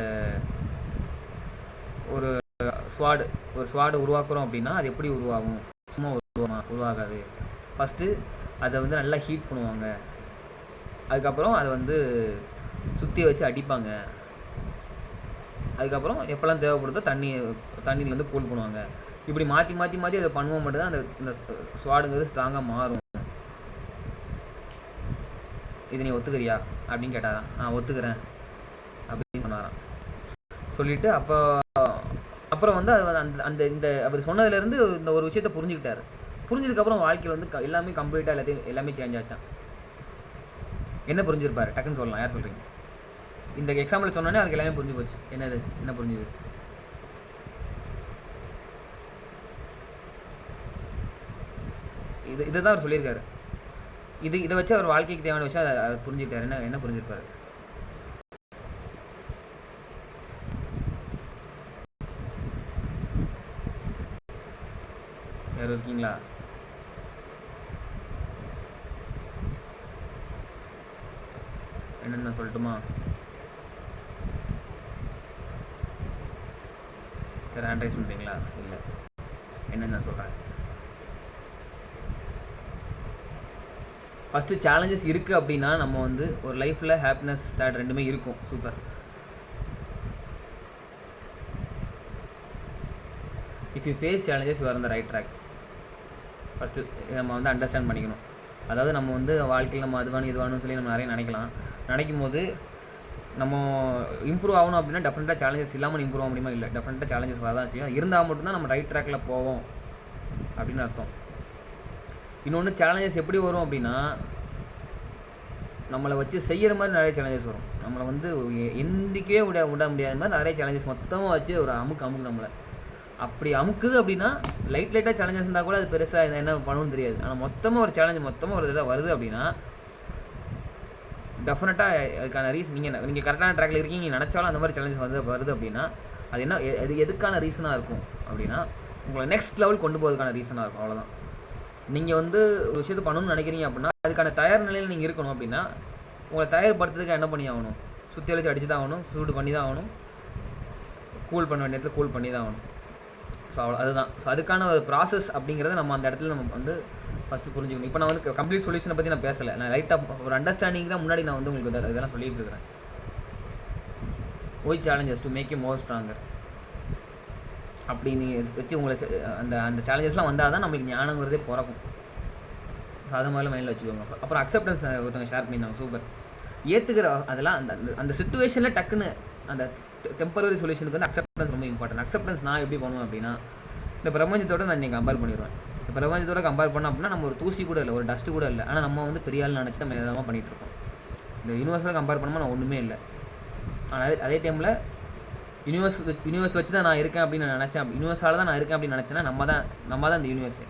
ஒரு ஸ்வாடு உருவாக்குறோம் அப்படின்னா அது எப்படி உருவாகும், சும்மா உருவாகாது. ஃபஸ்ட்டு அதை வந்து நல்லா ஹீட் பண்ணுவாங்க, அதுக்கப்புறம் அதை வந்து சுற்றி வச்சு அடிப்பாங்க, அதுக்கப்புறம் எப்போல்லாம் தேவைப்படுதோ தண்ணியில் வந்து கூல் பண்ணுவாங்க. இப்படி மாற்றி அதை பண்ணுவோம் மட்டும்தான் அந்த ஸ்வாடுங்கிறது ஸ்ட்ராங்காக மாறும். இது நீ ஒத்துக்கிறியா அப்படின்னு கேட்டாராம். நான் ஒத்துக்கிறேன் அப்படின்னு சொன்னாராம். சொல்லிவிட்டு அப்புறம் வந்து அது இந்த அவர் சொன்னதுலேருந்து இந்த ஒரு விஷயத்தை புரிஞ்சுக்கிட்டாரு. புரிஞ்சதுக்கப்புறம் வாழ்க்கையில் வந்து எல்லாமே கம்ப்ளீட்டாக எல்லாமே சேஞ்ச் ஆச்சான். என்ன புரிஞ்சிருப்பாரு டக்குன்னு சொல்லலாம், யார் சொல்கிறீங்க? இந்த எக்ஸாம்பிள் சொன்னோன்னே அவருக்கு எல்லாமே புரிஞ்சு போச்சு. என்ன புரிஞ்சுது? இதை தான் அவர் சொல்லியிருக்காரு. இதை வச்சு அவர் வாழ்க்கைக்கு தேவையான விஷயம் அவர் புரிஞ்சுக்கிட்டாரு. என்ன புரிஞ்சிருப்பாரு? யாரும் இருக்கீங்களா? என்னன்னு நான் சொல்லட்டுமா? வேறு ஹேண்ட் ரைஸ் பண்ணுறீங்களா? இல்லை, என்னன்னு நான் சொல்கிறேன். ஃபஸ்ட்டு சேலஞ்சஸ் இருக்குது அப்படின்னா நம்ம வந்து ஒரு லைஃப்பில் ஹாப்பினஸ் சேட் ரெண்டுமே இருக்கும். Super. If you face challenges you are on the right track. First நம்ம வந்து அண்டர்ஸ்டாண்ட் பண்ணிக்கணும். அதாவது நம்ம வந்து வாழ்க்கையில் நம்ம இதுவானு சொல்லி நம்ம நிறைய நினைக்கும் போது நம்ம இம்ப்ரூவ் ஆகணும் அப்படின்னா டெஃபினட்டாக சேலஞ்சஸ் இல்லாமல் இம்ப்ரூவ் ஆக முடியுமா? இல்லை, டெஃபினட்டாக சேலஞ்சஸ் வரதான் செய்யும். இருந்தால் மட்டும்தான் நம்ம ரைட் ட்ராக்கில் போவோம் அப்படின்னு அர்த்தம். இன்னொன்று, சேலஞ்சஸ் எப்படி வரும் அப்படின்னா நம்மளை வச்சு செய்கிற மாதிரி நிறைய சேலஞ்சஸ் வரும். நம்மளை வந்து எந்திக்கவே விட முடியாத மாதிரி நிறைய சேலஞ்சஸ் மொத்தமாக வச்சு ஒரு அமுக்கு நம்மளை அப்படி அமுக்குது அப்படின்னா லைட்டாக சேலஞ்சஸ் இருந்தால் கூட அது பெருசாக என்ன பண்ணணும்னு தெரியாது. ஆனால் மொத்தமாக ஒரு சேலஞ்சு ஒரு இதில் வருது அப்படின்னா டெஃபினட்டாக அதுக்கான ரீசன் நீங்கள் கரெக்டான ட்ராக்கில் இருக்கீங்க, நீங்கள் நினச்சாலும் அந்த மாதிரி சேலஞ்சஸ் வருது அப்படின்னா அது என்ன எதுக்கான ரீசனாக இருக்கும் அப்படின்னா உங்களை நெக்ஸ்ட் லெவல் கொண்டு போகிறதுக்கான ரீசனாக இருக்கும். அவ்வளோதான். நீங்கள் வந்து ஒரு விஷயத்தை பண்ணணும்னு நினைக்கிறீங்க அப்படின்னா அதுக்கான தயார் நிலையில் நீங்கள் இருக்கணும். அப்படின்னா உங்களை தயார்படுத்துறதுக்கு என்ன பண்ணி ஆகணும்? சுற்றி வச்சு அடிச்சு தான் ஆகணும், சூடு பண்ணி தான் ஆகணும், கூல் பண்ண வேண்டிய இடத்துல கூல் பண்ணி தான் ஆகணும். ஸோ அதுதான். ஸோ அதுக்கான ஒரு ப்ராசஸ் அப்படிங்கிறத நம்ம அந்த இடத்துல நம்ம வந்து ஃபஸ்ட்டு புரிஞ்சுக்கணும். இப்போ நான் வந்து கம்ப்ளீட் சொல்யூஷனை பற்றி நான் பேசலை, நான் லைட்டாக ஒரு அண்டர்ஸ்டாண்டிங் தான் முன்னாடி நான் வந்து உங்களுக்கு இதெல்லாம் சொல்லிட்டு இருக்கிறேன். Why challenges to make you more stronger அப்படின்னு வச்சு உங்களை அந்த சேலஞ்சஸ்லாம் வந்தால் தான் நம்மளுக்கு ஞானங்கிறதே பிறக்கும். ஸோ அதை மாதிரிலாம் மைண்டில் வச்சுக்கோங்க. அப்புறம் அக்செப்டன்ஸ் ஒருத்தவங்க ஷேர் பண்ணியிருந்தாங்க, சூப்பர். ஏற்றுக்கிற அதெல்லாம் அந்த சுச்சுவேஷனில் டக்குன்னு அந்த டெம்பரரி சொல்யூஷனுக்கு வந்து அக்செப்டன்ஸ் ரொம்ப இம்பார்ட்டன்ட். அக்செப்டன்ஸ் நான் எப்படி பண்ணுவேன் அப்படின்னா இந்த பிரபஞ்சத்தோட நான் நீங்கள் கம்பேர் பண்ணிடுவேன். இந்த பிரபஞ்சத்தோட கம்பேர் பண்ணோம் அப்படின்னா நம்ம ஒரு தூசி கூட இல்லை, ஒரு டஸ்ட்டு கூட இல்லை. ஆனால் நம்ம வந்து பெரிய ஆள் நினச்சி நம்ம எதாவது பண்ணிகிட்ருக்கோம். இந்த யூனிவர்ஸோட கம்பேர் பண்ணும்போது நான் ஒன்றுமே இல்லை. ஆனால் அதே டைமில் யூனிவர்ஸ் வச்சு தான் நான் இருக்கேன் அப்படின்னு நான் நினச்சேன். யூனிவர்ஸால் தான் நான் இருக்கேன் அப்படின்னு நினச்சேன்னா நம்ம தான் இந்த யூனிவர்ஸே.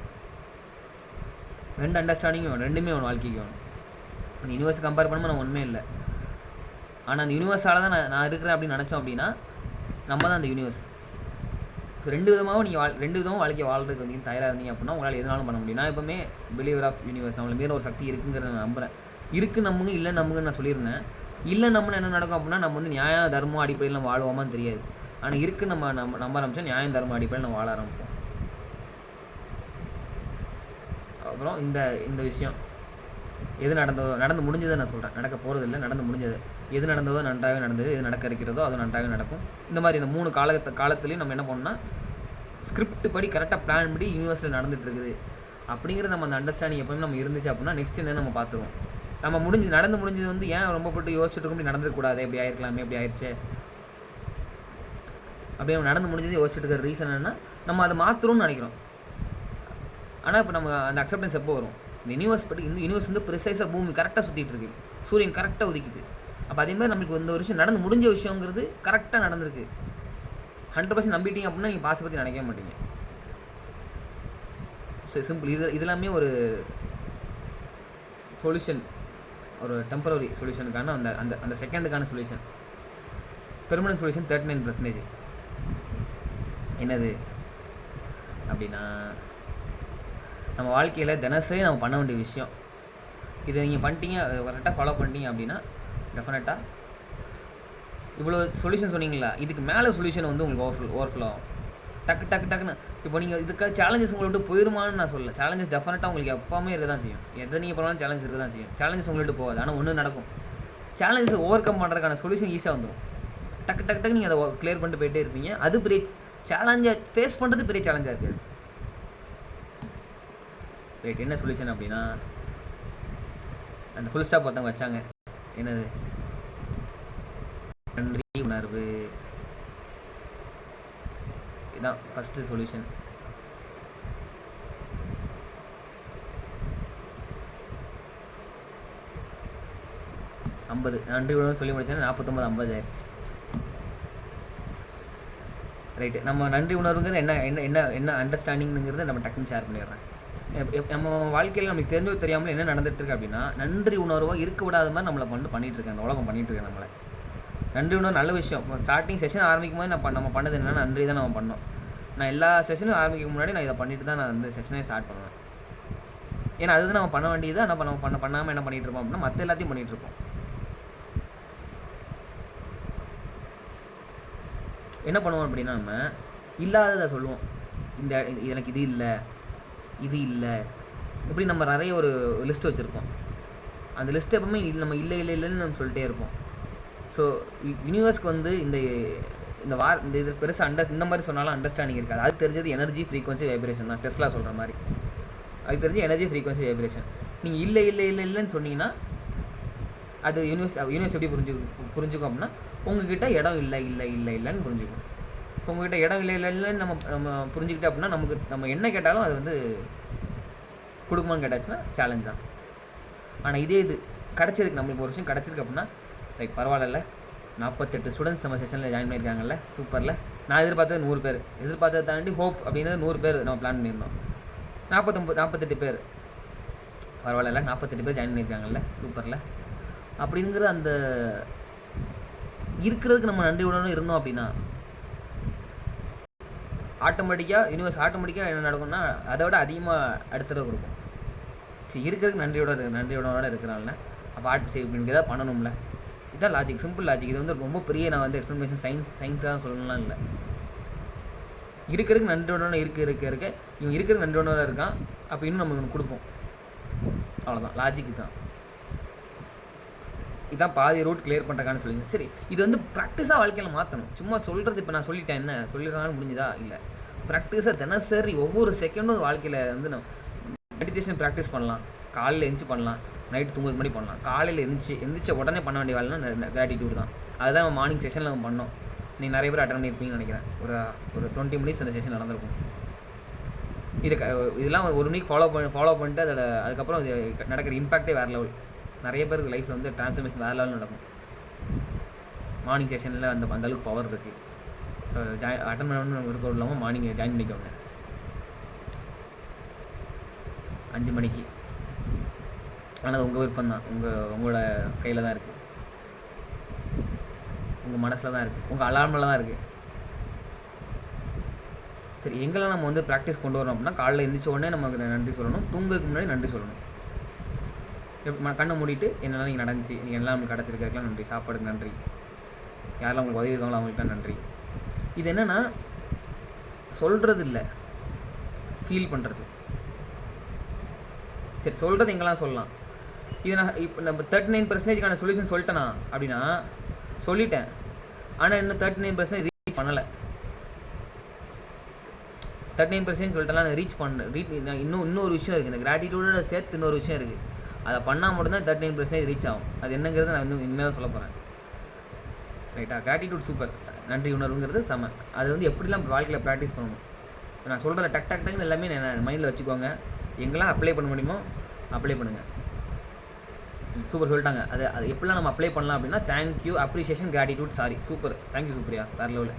ரெண்டு அண்டர்ஸ்டாண்டிங்கும் வேணும், ரெண்டுமே வேணும் வாழ்க்கைக்கு வேணும். அந்த யூனிவர்ஸ் கம்பேர் பண்ணும்போது நான் ஒன்றுமே இல்லை. ஆனால் அந்த யூனிவர்ஸால் தான் நான் இருக்கிறேன் அப்படின்னு நினச்சோம் அப்படின்னா நம்ம தான் அந்த யூனிவர்ஸ். ஸோ ரெண்டு விதமாக வாழ்க்கையை வாழ்றதுக்கு வந்து தயாராக இருந்தீங்க அப்படின்னா உங்களால் எதுனாலும் பண்ண முடியும். நான் எப்பவுமே பிலீவர் ஆஃப் யூனிவர்ஸ், நம்மள மீற ஒரு சக்தி இருக்குங்கிறத நான் நம்புகிறேன். இருக்குது நம்புங்க, இல்லை நம்புங்கன்னு நான் சொல்லியிருந்தேன். இல்லை நம்புன்னு என்ன நடக்கும் அப்படின்னா நம்ம வந்து நியாய தர்மம் அடிப்படையில் நம்ம வாழ்வோமான்னு தெரியாது. ஆனால் இருக்குது நம்ம நம்ப ஆரம்பிச்சா நியாயம் தர்மம் அடிப்படையில் நம்ம வாழ ஆரம்பிப்போம். அப்புறம் இந்த விஷயம் எது நடந்து முடிஞ்சதை நான் சொல்கிறேன், நடக்க போகிறது இல்லை, நடந்து முடிஞ்சது. எது நடந்ததோ நன்றாக நடந்தது, எது நடக்க இருக்கிறதோ அது நன்றாக நடக்கும். இந்த மாதிரி இந்த 3 காலத்துலேயும் நம்ம என்ன பண்ணோம்னா ஸ்கிரிப்ட் படி கரெக்டாக பிளான் படி யூனிவர்ஸில் நடந்துகிட்ருக்குது அப்படிங்கிறது நம்ம அந்த அண்டர்ஸ்டாண்டிங் எப்போயுமே நம்ம இருந்துச்சு அப்படின்னா நெக்ஸ்ட் என்ன நம்ம பார்த்துருவோம். நம்ம நடந்து முடிஞ்சது வந்து ஏன் ரொம்ப போட்டு யோசிச்சுட்டு இருக்கும், இப்படி நடந்துக்கூடாது, எப்படி ஆயிருக்கலாமே, எப்படி ஆயிடுச்சு அப்படியே நம்ம நடந்து முடிஞ்சது யோசிச்சுட்டு இருக்கிற ரீசன் என்னென்னா நம்ம அதை மாற்றணும்னு நினைக்கிறோம். ஆனால் இப்போ நம்ம அந்த அக்செப்டன்ஸ் எப்போ வரும்? இந்த யூனிவர்ஸ் வந்து ப்ரிசைஸாக பூமி கரெக்டாக சுற்றிட்டு இருக்கு, சூரியன் கரெக்டாக உதிக்குது. அப்போ அதேமாதிரி நம்மளுக்கு இந்த ஒரு விஷயம் நடந்து முடிஞ்ச விஷயங்கிறது கரெக்டாக நடந்திருக்கு. 100% நம்பிட்டீங்க அப்படின்னா நீங்கள் பாஸை பற்றி நினைக்கவே மாட்டீங்க. சிம்பிள். இதெல்லாமே ஒரு சொல்யூஷன், ஒரு டெம்பரரி சொல்யூஷனுக்கான அந்த செகண்டுக்கான சொல்யூஷன். Permanent solution 39%. என்னது அப்படின்னா நம்ம வாழ்க்கையில் தினசரி நம்ம பண்ண வேண்டிய விஷயம். இதை நீங்கள் பண்ணிட்டீங்க, கரெக்டாக ஃபாலோ பண்ணிட்டீங்க அப்படின்னா டெஃபினட்டாக இவ்வளோ சொல்யூஷன் சொன்னீங்களா, இதுக்கு மேலே சொல்யூஷன் வந்து உங்களுக்கு ஓவர்ஃப்ளோ ஆகும். டக்குன்னு இப்போ நீங்கள் இதுக்காக சேலஞ்சஸ் உங்களை விட்டு போயிருமான்னு நான் சொல்ல. சேலஞ்சஸ் டெஃபினட்டாக உங்களுக்கு எப்போவுமே இருக்க தான் செய்யும். எதை நீங்கள் பண்ணாலும் சேலஞ்சஸ் இருக்க தான் செய்யும். சேலஞ்சஸ் உங்கள்கிட்ட போகாது, ஆனால் ஒன்று நடக்கும். சேலஞ்சஸ் ஓவர் கம் பண்ணுறதுக்கான சொல்யூஷன் ஈஸியாக வந்துடும். டக்கு நீங்கள் அதை கிளியர் பண்ணிட்டு போயிட்டே இருப்பீங்க. அது பெரிய சேலஞ்சை ஃபேஸ் பண்ணுறது பெரிய சேலஞ்சாக இருக்குது. ரைட். என்ன சொல்யூஷன் அப்படின்னா அந்த ஃபுல் ஸ்டாப் ஒருத்தவங்க வச்சாங்க. என்னது? நன்றி உணர்வு. இதுதான் ஃபஸ்ட்டு சொல்யூஷன். நன்றி உணர்வு சொல்லி முடிச்சேன்னா 49 50 ஆயிடுச்சு. ரைட்டு. நம்ம நன்றி உணர்வுங்கிறது என்ன என்ன என்ன என்ன அண்டர்ஸ்டாண்டிங்கிறத நம்ம டக்குன்னு ஷேர் பண்ணிடுறேன். நம்ம வாழ்க்கையில் நமக்கு தெரிஞ்சோ தெரியாமல் என்ன நடந்துகிட்ருக்கு அப்படின்னா நன்றி உணர்வோ இருக்க விடாத மாதிரி நம்மளை பண்ணிகிட்ருக்கேன். அந்த உலகம் பண்ணிகிட்ருக்கேன் நம்மளை. நன்றி உணர்வு நல்ல விஷயம். ஸ்டார்டிங் செஷன் ஆரம்பிக்கும் போது நம்ம பண்ணது என்னென்னா நன்றி தான் நம்ம பண்ணோம். நான் எல்லா செஷனும் ஆரம்பிக்கும் முன்னாடி நான் இதை பண்ணிட்டு தான் நான் வந்து செஷனே ஸ்டார்ட் பண்ணுவேன். ஏன்னா அதுதான் நம்ம பண்ண வேண்டியது. நம்ம பண்ணாமல் என்ன பண்ணிகிட்டு இருப்போம் அப்படின்னா மற்ற எல்லாத்தையும் பண்ணிகிட்ருப்போம். என்ன பண்ணுவோம் அப்படின்னா நம்ம இல்லாததை சொல்லுவோம். எனக்கு இது இல்லை இப்படி நம்ம நிறைய ஒரு லிஸ்ட் வச்சுருப்போம். அந்த லிஸ்ட் எப்பவுமே நம்ம இல்லைன்னு நம்ம சொல்லிட்டே இருப்போம். ஸோ யூனிவர்ஸ்க்கு வந்து இந்த இது பெருசாக இந்த மாதிரி சொன்னாலும் அண்டர்ஸ்டாண்டிங் இருக்காது. அது தெரிஞ்சது எனர்ஜி ஃப்ரீக்வன்சி வைப்ரேஷன் தான். டெஸ்லா சொல்கிற மாதிரி அது தெரிஞ்சு எனர்ஜி ஃப்ரீக்வன்சி வைப்ரேஷன். நீங்கள் இல்லைன்னு சொன்னீங்கன்னா அது யூனிவர்ஸ் எப்படி புரிஞ்சுக்கும் அப்படின்னா உங்ககிட்ட இடம் இல்லைன்னு புரிஞ்சுக்கும். ஸோ உங்ககிட்ட இடம் இல்லைன்னு நம்ம புரிஞ்சுக்கிட்டோம் அப்படின்னா நம்ம என்ன கேட்டாலும் அது வந்து கொடுக்குமான்னு கேட்டாச்சுன்னா சேலஞ்ச் தான். ஆனால் இது கிடச்சிருக்கு, நம்மளுக்கு ஒரு விஷயம் கிடச்சிருக்கு அப்படின்னா லைக் பரவாயில்ல. 48 ஸ்டூடெண்ட்ஸ் நம்ம செஷனில் ஜாயின் பண்ணியிருக்காங்கல்ல, சூப்பரில். நான் எதிர்பார்த்தது 100 பேர், எதிர்பார்த்ததை தாண்டி ஹோப் அப்படின்றது 100 பேர் நம்ம பிளான் பண்ணியிருந்தோம். 48 பேர் பரவாயில்ல, 48 பேர் ஜாயின் பண்ணியிருக்காங்கல்ல, சூப்பரில். அப்படிங்கிற அந்த இருக்கிறதுக்கு நம்ம நன்றியுடன் இருந்தோம் அப்படின்னா ஆட்டோமேட்டிக்காக யூனிவர்ஸ் ஆட்டோமேட்டிக்காக என்ன நடக்கும்னா அதை விட அதிகமாக அடுத்த தடவை கொடுக்கும். சரி, இருக்கிறதுக்கு நன்றியோட இருக்கிறனால அப்போ சரி இப்படி ஏதாவது பண்ணணும்ல. இதுதான் லாஜிக், சிம்பிள் லாஜிக். இது வந்து ரொம்ப பெரிய நான் வந்து எக்ஸ்ப்ளனேஷன் சயின்ஸாக சொல்லணும்லாம் இல்லை. இருக்கிறதுக்கு நன்றியோட இருக்க இவன் இருக்கிறதுக்கு நன்றியோட இருக்கான், அப்போ இன்னும் நம்ம கொடுப்போம். அவ்வளோதான் லாஜிக் தான். இதான் பாதி ரூட் கிளியர் பண்ணுறக்கான்னு சொல்லுங்க. சரி, இது வந்து ப்ராக்டிஸாக வாழ்க்கையில் மாற்றணும். சும்மா சொல்கிறது இப்போ நான் சொல்லிட்டேன், என்ன சொல்லிடுறாங்கன்னு முடிஞ்சுதா? இல்லை, ப்ராக்டிஸாக தினசரி ஒவ்வொரு செகண்டும் வாழ்க்கையில் வந்து நம்ம மெடிடேஷன் ப்ராக்டிஸ் பண்ணலாம். காலையில் எழுந்துச்சி பண்ணலாம், நைட்டு தூங்குறது மாதிரி பண்ணலாம். காலையில் எந்திரிச்ச உடனே பண்ண வேண்டிய வேலைனா கிராட்டிடியூட் தான். அதுதான் நம்ம மார்னிங் செஷனில் நம்ம பண்ணோம். நீங்கள் நிறைய பேர் அட்டன் பண்ணியிருப்பீங்கன்னு நினைக்கிறேன். ஒரு 20 மினிட்ஸ் அந்த செஷன் நடந்திருக்கும். இதெல்லாம் ஒரு வீக் ஃபாலோ பண்ணிட்டு அதுக்கப்புறம் இது நடக்கிற இம்பாக்டே வேறு லெவல். நிறைய பேருக்கு லைஃப்பில் வந்து ட்ரான்ஸ்ஃபர்மேஷன் வேறு லெவல் நடக்கும். மார்னிங் செஷனில் அந்தளவுக்கு பவர் இருக்குது. ஸோ அட்டன் பண்ணணும்னு விருப்பம் இல்லாமல் மார்னிங் ஜாயின் பண்ணிக்கோங்க 5 மணிக்கு. ஆனால் உங்கள் விருப்பம் தான், உங்களோட கையில் தான் இருக்குது, உங்கள் மனசில் தான் இருக்குது, உங்கள் அலார்மில் தான் இருக்குது. சரி, எங்கெல்லாம் நம்ம வந்து ப்ராக்டிஸ் கொண்டு வரணும் அப்படின்னா காலையில் எழுந்திரிச்ச உடனே நமக்கு நன்றி சொல்லணும். தூங்குறதுக்கு முன்னாடி நன்றி சொல்லணும். கண்ணை மூடிட்டு என்னெல்லாம் நீங்கள் நடந்துச்சு, நீங்கள் எல்லாம் நமக்கு கிடச்சிருக்கிறதுலாம் நன்றி, சாப்பாடுக்கு நன்றி, யாரெல்லாம் உங்களுக்கு உதவி இருக்காங்களோ அவங்களுக்குலாம் நன்றி. இது என்னென்னா சொல்கிறது இல்லை, ஃபீல் பண்ணுறது. சரி, சொல்கிறது எங்கெல்லாம் சொல்லலாம். இது நான் இப்போ நம்ம 39%க்கான சொல்யூஷன் சொல்லிட்டேனா அப்படின்னா சொல்லிட்டேன், ஆனால் இன்னும் 39% ரீச் பண்ணலை. 39% சொல்லிட்டேன், நான் ரீச் இன்னொரு விஷயம் இருக்குது. இந்த கிராட்டிடியூடோட சேர்த்து இன்னொரு விஷயம் இருக்குது. அதை பண்ணால் மட்டும்தான் 39% ரீச் ஆகும். அது என்னங்கிறது நான் வந்து இனிமேல் சொல்ல போகிறேன். ரைட்டா? கிராட்டிடியூட் சூப்பர், நன்றி உணர்வுங்கிறது செம. அது வந்து எப்படிலாம் வாழ்க்கையில் ப்ராக்டிஸ் பண்ணணும். நான் சொல்கிறத டக்குன்னு எல்லாமே நான் மைண்டில் வச்சுக்கோங்க. எங்கெல்லாம் அப்ளை பண்ண முடியுமோ அப்ளை பண்ணுங்கள். சூப்பர் சொல்லிட்டாங்க. அது எப்படிலாம் நம்ம அப்ளை பண்ணலாம் அப்படின்னா thank you, appreciation, gratitude, sorry. Super, thank you சூப்பரியா, வேறு லெவலில்.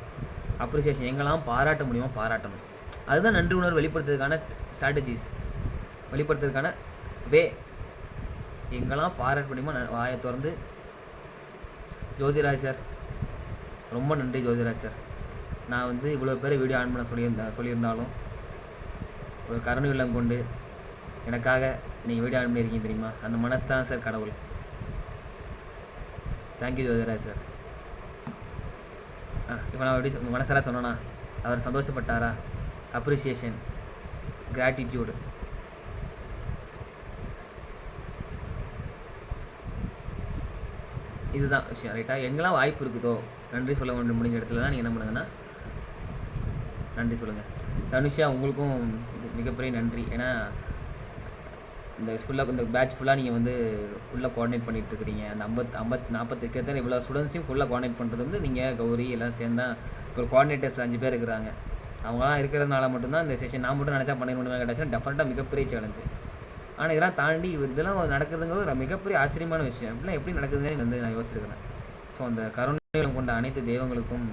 அப்ரிசியேஷன் எங்கெல்லாம் பாராட்ட முடியுமோ பாராட்டணும். அதுதான் நன்றி உணர்வு வெளிப்படுத்துறதுக்கான ஸ்ட்ராட்டஜிஸ், வெளிப்படுத்துறதுக்கான வே. எங்கெல்லாம் பாராட்ட முடியுமோ வாயை திறந்து. ஜோதிராஜ் சார், ரொம்ப நன்றி ஜோதிராஜ் சார். நான் வந்து இவ்வளோ பேர் வீடியோ ஆன் பண்ண சொல்லியிருந்தாலும் ஒரு கருணை உள்ளம் கொண்டு எனக்காக நீங்கள் வீடியோ ஆன் பண்ணியிருக்கீங்க தெரியுமா? அந்த மனசு தான் சார் கடவுள். Thank you Jothiraj sir. இப்போ நான் எப்படி மனசார சொன்னேன்னா அவர் சந்தோஷப்பட்டாரா? Appreciation, gratitude. இதுதான் விஷயம். ரைட்டா? எங்கெல்லாம் வாய்ப்பு இருக்குதோ நன்றி சொல்ல வேண்டும் முடிஞ்ச இடத்துல தான் நீங்கள் என்ன பண்ணுங்கன்னா நன்றி சொல்லுங்கள். தனுஷா, உங்களுக்கும் மிகப்பெரிய நன்றி. ஏன்னா இந்த பேட்ச் ஃபுல்லாக நீங்கள் வந்து ஃபுல்லாக கோஆர்டினேட் பண்ணிகிட்டு இருக்கிறீங்க. அந்த 40 கிட்டத்தட்ட இவ்வளோ ஸ்டூடெண்ட்ஸையும் ஃபுல்லாக கோஆர்டினேட் பண்ணுறது வந்து நீங்கள், கௌரி எல்லாம் சேர்ந்தா இப்போ கோஆர்டினேட்டர்ஸ் 5 பேர் இருக்கிறாங்க. அவங்களாம் இருக்கிறதுனால மட்டும்தான் இந்த செஷன் நான் மட்டும் நினச்சா பண்ணிடணுமே கிடச்சா டெஃபினட்டாக மிகப்பெரிய சேலஞ்சு. ஆனால் இதெல்லாம் தாண்டி இதெல்லாம் நடக்குதுங்கிறது ஒரு மிகப்பெரிய ஆச்சரியமான விஷயம். இப்படிலாம் எப்படி நடக்குதுன்னு வந்து நான் யோசிச்சிருக்கிறேன். ஸோ அந்த கருணைகளும் கொண்ட அனைத்து தெய்வங்களுக்கும்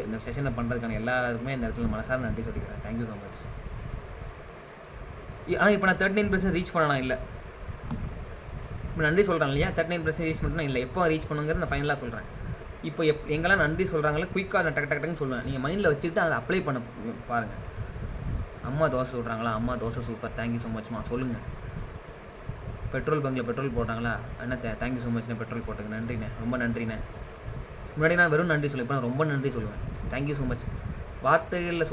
இந்த செஷனை பண்ணுறதுக்கான எல்லாருக்குமே இந்த இடத்துல மனசார நன்றி சொல்லிக்கிறேன். Thank you so much. ஆனால் இப்போ நான் 39% ரீச் பண்ணலாம் இல்லை, இப்போ நன்றி சொல்கிறேன் இல்லையா? 39% ரீச் பண்ணணும் இல்லை, எப்போ ரீச் பண்ணுங்கிறது நான் ஃபைனலாக சொல்கிறேன். இப்போ எங்கெல்லாம் நன்றி சொல்கிறாங்களோ குயிக்காக நான் டக்குன்னு சொல்லுவேன். நீங்கள் மைண்டில் வச்சுக்கிட்டு அதை அப்ளை பண்ண பாருங்கள். அம்மா தோசை சொல்கிறாங்களா? அம்மா தோசை சூப்பர், தேங்க்யூ ஸோ மச்மா சொல்லுங்கள். பெட்ரோல் பங்கில் பெட்ரோல் போட்டாங்களா? அண்ணா தேங்க்யூ ஸோ மச்ண்ணே, பெட்ரோல் போட்டுங்க, நன்றிண்ணே, ரொம்ப நன்றிண்ணே. முன்னாடி நான் வெறும் நன்றி சொல்லுவேன், இப்போ நான் ரொம்ப நன்றி சொல்லுவேன். Thank you so much. வார்த்தையில்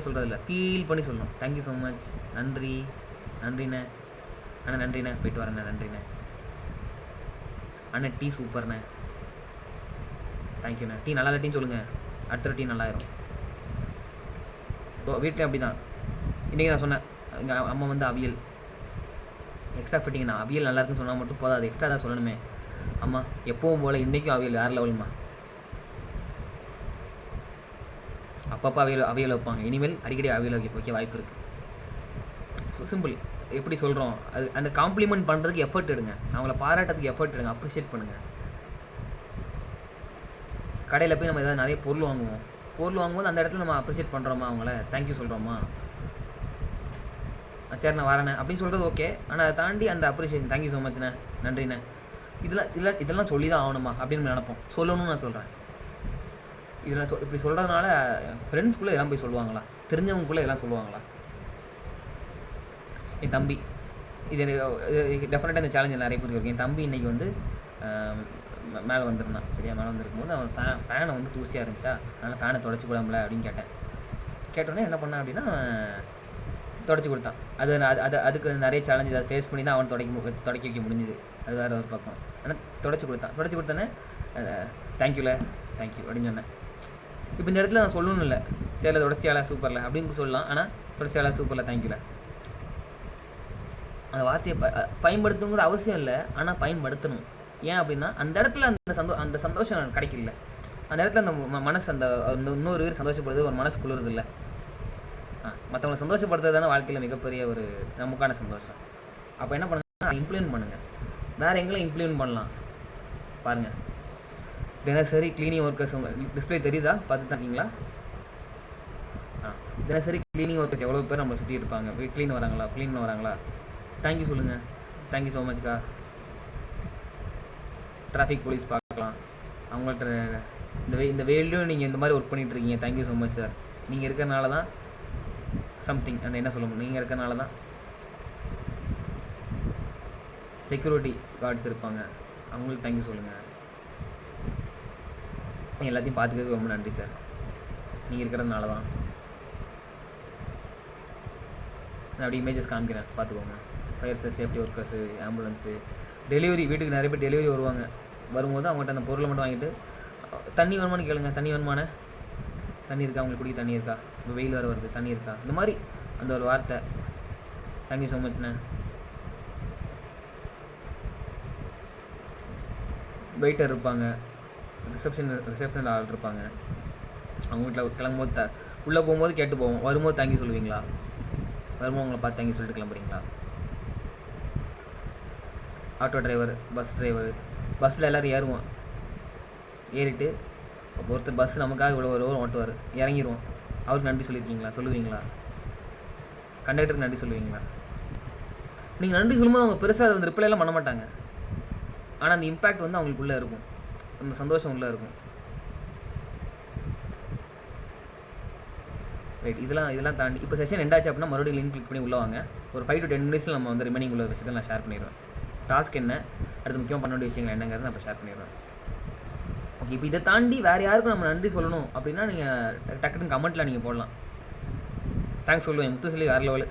சொல்கிறதில்ல, ஃபீல் பண்ணி சொல்லணும். தேங்க்யூ ஸோ மச், நன்றிண்ணே அண்ணா, நன்றிண்ணே, போயிட்டு வரேண்ணே, நன்றிண்ணே அண்ணா, டீ சூப்பர்ண்ணே, தேங்க்யூண்ணே. டீ நல்லா டீன்னு சொல்லுங்கள், அடுத்த டீ நல்லாயிரும். வீட்டில் அப்படி தான். இன்றைக்கி நான் சொன்னேன், எங்கள் அம்மா வந்து அவியல் எக்ஸ்ட்ரா ஃபிட்டிங். நான் அவியல் நல்லா இருக்குன்னு சொன்னால் மட்டும் போதாது, எக்ஸ்ட்ரா தான் சொல்லணுமே. அம்மா எப்பவும் போல் இன்றைக்கும் அவியல் வேறு லெவல்மா. அப்பப்போ அவியல் வைப்பாங்க, இனிமேல் அடிக்கடி அவியல் வைக்க வாய்ப்பு இருக்குது. So simple. எப்படி சொல்கிறோம், அது அந்த காம்ப்ளிமெண்ட் பண்ணுறதுக்கு எஃபர்ட் எடுங்க, அவங்கள பாராட்டுறதுக்கு எஃபர்ட் எடுங்க, அப்ரிஷியேட் பண்ணுங்கள். கடையில் போய் நம்ம ஏதாவது நிறைய பொருள் வாங்கும்போது அந்த இடத்துல நம்ம அப்ரிஷியேட் பண்ணுறோமா, அவங்கள தேங்க்யூ சொல்கிறோமா, சரி நான் வரேண்ணே அப்படின்னு சொல்கிறது ஓகே. ஆனால் அதை தாண்டி அந்த அப்ரிஷியேஷன், தேங்க்யூ ஸோ மச்ண்ணே, நன்றிண்ணே, இதெல்லாம் சொல்லி தான் ஆகணுமா அப்படின்னு நினைப்போம். சொல்லணும்னு நான் சொல்கிறேன். இதெல்லாம் இப்படி சொல்கிறதுனால ஃப்ரெண்ட்ஸ்குள்ளே எல்லாம் போய் சொல்லுவாங்களா? தெரிஞ்சவங்களுக்குள்ளே எல்லாம் சொல்லுவாங்களா? என் தம்பி இது டெஃபினட்டாக இந்த சேலஞ்சில் நிறைய பேருக்கு இருக்குது. என் தம்பி இன்றைக்கி வந்து மேலே வந்துருந்தான். சரியா, மேலே வந்துருக்கும்போது அவன் ஃபேனை வந்து தூசியாக இருந்துச்சா, அதனால் ஃபேனை தொடச்சி விடாமல அப்படின்னு கேட்டோன்னே என்ன பண்ணான் அப்படின்னா தொடச்சி கொடுத்தான். அதுக்கு நிறைய சேலஞ்சு அதை ஃபேஸ் பண்ணி தான் அவன் தொடக்க வைக்க முடிஞ்சுது. அது வேறு ஒரு பக்கம். ஆனால் தொடச்சி கொடுத்தோன்னே தேங்க்யூ அப்படின்னு சொன்னேன். இப்போ இந்த இடத்துல நான் சொல்லணும் இல்லை, சரில தொடச்சியாலா சூப்பரில் அப்படின்னு சொல்லலாம். ஆனால் தொடச்சியாலா சூப்பரில் தேங்க்யூல அந்த வார்த்தையை பயன்படுத்தணுங்கிற அவசியம் இல்லை, ஆனால் பயன்படுத்தணும். ஏன் அப்படின்னா அந்த இடத்துல அந்த சந்தோஷம் கிடைக்கல. அந்த இடத்துல அந்த மனசு அந்த இன்னொரு பேர் சந்தோஷப்படுறது ஒரு மனசு குளிருது இல்லை. மற்றவங்களை சந்தோஷப்படுத்துறது தானே வாழ்க்கையில் மிகப்பெரிய ஒரு நமக்கான சந்தோஷம். அப்போ என்ன பண்ணுங்க, இம்ப்ளிமெண்ட் பண்ணுங்கள். வேறு எங்கெல்லாம் இம்ப்ளிமெண்ட் பண்ணலாம் பாருங்கள். தினசரி க்ளீனிங் ஒர்க்கர்ஸ் டிஸ்பிளே தெரியுதா, பார்த்து தான் இருக்கீங்களா? தினசரி க்ளீனிங் ஒர்க்கர்ஸ் எவ்வளோ பேர் நம்மளை சுற்றி இருப்பாங்க. க்ளீன் வராங்களா தேங்க்யூ சொல்லுங்கள். தேங்க்யூ ஸோ மச்க்கா. டிராஃபிக் போலீஸ் பார்க்கலாம், அவங்கள்ட்ட இந்த வெயிலையும் நீங்கள் இந்த மாதிரி ஒர்க் பண்ணிகிட்ருக்கீங்க, தேங்க்யூ ஸோ மச் சார். நீங்கள் இருக்கிறனால தான் சம்திங் அந்த என்ன சொல்ல முடியும், நீங்கள் இருக்கிறனால தான். செக்யூரிட்டி கார்ட்ஸ் இருப்பாங்க, அவங்களுக்கு தேங்க்யூ சொல்லுங்கள். எல்லாத்தையும் பார்த்துக்கிறதுக்கு ரொம்ப நன்றி சார், நீங்கள் இருக்கிறதுனால தான். நான் அப்படி இமேஜஸ் காமிக்கிறேன், பார்த்துக்கோங்க. Fire safety workers, ambulance, delivery, வீட்டுக்கு நிறைய பேர் டெலிவரி வருவாங்க. வரும்போது அவங்கள்ட்ட அந்த பொருளை மட்டும் வாங்கிட்டு தண்ணி வேணுமான்னு கேளுங்க. தண்ணி வேணுமானே, தண்ணி இருக்கா, அவங்களுக்கு குடிக்க தண்ணி இருக்கா, இப்போ வெயில் வர வருது, தண்ணி இருக்கா, இந்த மாதிரி அந்த ஒரு வார்த்தை. Thank you so மச்ண்ணே. வெயிட்டர் இருப்பாங்க, ரிசப்ஷனில் ஆள் இருப்பாங்க. அவங்க வீட்டில் கிளம்பும்போது உள்ளே போகும்போது கேட்டு போவோம், வரும்போது தேங்க்யூ சொல்லுவீங்களா, வரும்போது அவங்கள பார்த்து தேங்க்யூ சொல்லிட்டு கிளம்புறீங்களா? ஆட்டோ டிரைவர், பஸ் டிரைவர், பஸ்ஸில் எல்லோரும் ஏறுவோம். ஏறிட்டு ஒருத்தர் பஸ் நமக்காக இவ்வளோ ஒரு ஓட்டுவார், இறங்கிடுவோம். அவருக்கு நன்றி சொல்லுவீங்களா? கண்டக்டருக்கு நன்றி சொல்லுவீங்களா? நீங்கள் நன்றி சொல்லும்போது அவங்க பெருசாக அந்த ரிப்ளைலாம் பண்ண மாட்டாங்க. ஆனால் அந்த இம்பேக்ட் வந்து அவங்களுக்குள்ளே இருக்கும், அந்த சந்தோஷம் உள்ளே இருக்கும். ரைட், இதெல்லாம் தாண்டி இப்போ செஷன் எண்டாச்சு அப்படின்னா மறுபடியும் லிங்க் கிளிக் பண்ணி உள்ளே வாங்க. ஒரு 5 to 10 மினிட்ஸில் நம்ம வந்து ரிமைனிங் உள்ள விஷயத்தை நான் ஷேர் பண்ணிடுவேன். டாஸ்க் என்ன, அடுத்து முக்கியமாக பண்ண வேண்டிய விஷயங்கள் என்னங்கிறத நான் இப்போ ஷேர் பண்ணிடுவேன். ஓகே, இப்போ இதை தாண்டி வேறு யாருக்கும் நம்ம நன்றி சொல்லணும் அப்படின்னா நீங்கள் டக்குன்னு கமெண்ட்டில் நீங்கள் போடலாம். தேங்க்ஸ் சொல்லுவேன், முத்து சொல்லி வேறு லெவலு.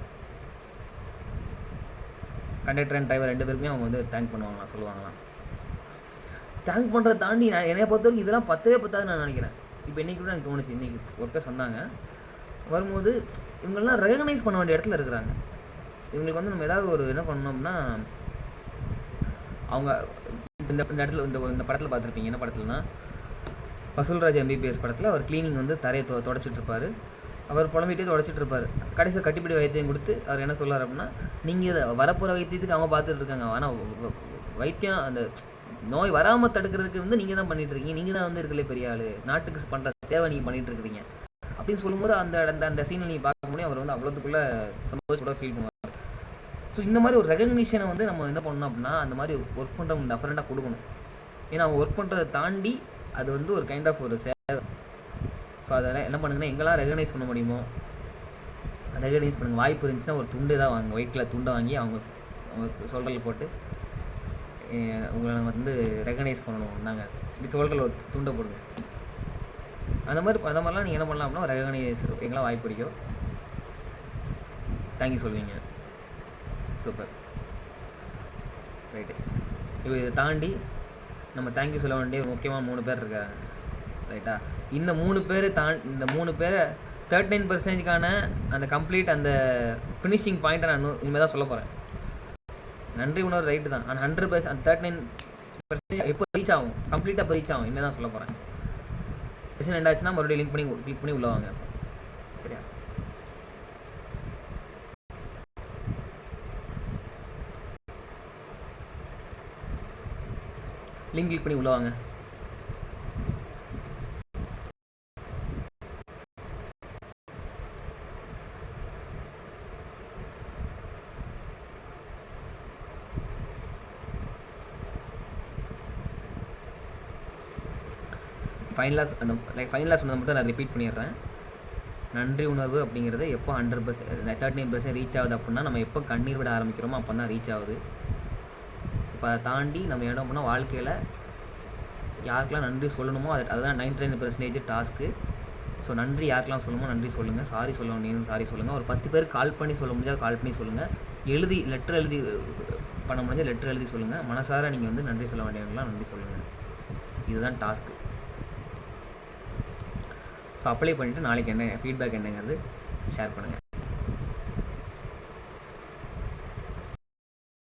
கண்டக்டர் அண்ட் டிரைவர் 2 பேருக்குமே அவங்க வந்து தேங்க் பண்ணுவாங்களாம், சொல்லுவாங்களாம். தேங்க் பண்ணுறதை தாண்டி என்னை பொறுத்தவரைக்கும் இதெல்லாம் பத்தாது நான் நினைக்கிறேன். இப்போ இன்றைக்கி கூட எனக்கு தோணுச்சு, இன்றைக்கி ஒர்க்கர்ஸ் வந்தாங்க, வரும்போது இவங்கெல்லாம் ரெகனைஸ் பண்ண வேண்டிய இடத்துல இருக்கிறாங்க. இவங்களுக்கு வந்து நம்ம ஏதாவது ஒரு என்ன பண்ணோம்னா, அவங்க இந்த இடத்துல இந்த படத்தில் பார்த்துருப்பீங்க. என்ன படத்துலனா, வசூல்ராஜ் MBBS படத்தில் அவர் க்ளீனிங் வந்து தரையை தொடச்சிட்டு இருப்பார். அவர் புலம்பிகிட்டே தொடச்சிட்டு இருப்பார். கடைசியில் கட்டிப்பிடி வைத்தியம் கொடுத்து அவர் என்ன சொல்லார் அப்படின்னா, நீங்கள் இதை வரப்போகிற வைத்தியத்துக்கு அவங்க பார்த்துட்டு இருக்காங்க, ஆனால் வைத்தியம் அந்த நோய் வராமல் தடுக்கிறதுக்கு வந்து நீங்கள் தான் பண்ணிகிட்டு இருக்கீங்க, நீங்கள் தான் வந்து இருக்கலே பெரிய ஆள், நாட்டுக்கு பண்ணுற சேவை நீங்கள் பண்ணிகிட்டு இருக்கிறீங்க அப்படின்னு சொல்லும்போது அந்த சீனை நீங்கள் பார்க்க முடியும். அவர் வந்து அவ்வளோத்துக்குள்ளே சந்தோஷத்தோட ஃபீல் பண்ணுவார். ஸோ இந்த மாதிரி ஒரு ரெகக்னிஷனை வந்து நம்ம என்ன பண்ணணும் அப்படின்னா, அந்த மாதிரி ஒர்க் பண்ணுறவங்க டெஃபரெண்டாக கொடுக்கணும். ஏன்னா அவங்க ஒர்க் பண்ணுறதை தாண்டி அது வந்து ஒரு கைண்ட் ஆஃப் ஒரு சேவை. ஸோ அதெல்லாம் என்ன பண்ணுங்கன்னா, எங்கெல்லாம் ரெகனைஸ் பண்ண முடியுமோ ரெகனைஸ் பண்ணுங்கள். வாய்ப்பு இருந்துச்சுன்னா ஒரு துண்டு தான் வாங்க, ஒயிட்டில் துண்டை வாங்கி அவங்க சொல்கிறல போட்டு உங்களை வந்து ரெகனைஸ் பண்ணணும். நாங்கள் இப்படி சொல்கிறல ஒரு துண்டை போடுங்க. அந்த மாதிரிலாம் நீங்கள் என்ன பண்ணலாம் அப்படின்னா, ரெகனைஸ் எங்கெல்லாம் வாய்ப்பு இருக்கோ தேங்க்யூ சொல்லுவீங்க. Super, right. இப்போ இதை தாண்டி நம்ம தேங்க்யூ சொல்ல வேண்டிய முக்கியமாக 3 பேர் இருக்காங்க, ரைட்டா? இந்த 3 பேரை 39%க்கான அந்த கம்ப்ளீட் அந்த ஃபினிஷிங் பாயிண்ட்டை நான் இனிமேல் தான் சொல்ல போகிறேன். நன்றி உணர்வு ரைட்டு தான், ஆனால் 100% அந்த 39% எப்போ ரீச் ஆகும், கம்ப்ளீட்டாக இப்போ ரீச் ஆகும், இனிமேல் தான் சொல்ல போகிறேன். செஷன் எண்டாச்சுன்னா மறுபடியும் கிளிக் பண்ணி உள்ள வாங்க. சரியா? லிங்க் கிளிக் பண்ணி உள்ள வாங்க. ஃபைனலாக சொன்னதை மட்டும் நான் ரிப்பீட் பண்ணிடுறேன். நன்றி உணர்வு அப்படிங்கிறது எப்போ 100% 39% ரீச் ஆகுது அப்படின்னா, நம்ம எப்போ கண்ணீர் விட ஆரம்பிக்கிறோமோ அப்போ தான் ரீச் ஆகுது. இப்போ அதை தாண்டி நம்ம என்ன பண்ணோம், வாழ்க்கையில் யாருக்கெல்லாம் நன்றி சொல்லணுமோ அதுதான் 99% டாஸ்க்கு. ஸோ நன்றி யாருக்கெல்லாம் சொல்லணுமோ நன்றி சொல்லுங்கள். சாரி சொல்ல வேண்டியது சாரி சொல்லுங்கள். ஒரு 10 பேர் கால் பண்ணி சொல்ல முடியாது, கால் பண்ணி சொல்லுங்கள். லெட்டர் எழுதி பண்ண முடிஞ்சால் லெட்டர் எழுதி சொல்லுங்கள். மனசார நீங்கள் வந்து நன்றி சொல்ல வேண்டியவங்களாம் நன்றி சொல்லுங்கள். இதுதான் டாஸ்க்கு. ஸோ அப்ளை பண்ணிவிட்டு நாளைக்கு என்ன ஃபீட்பேக் என்னங்கிறது ஷேர் பண்ணுங்கள்.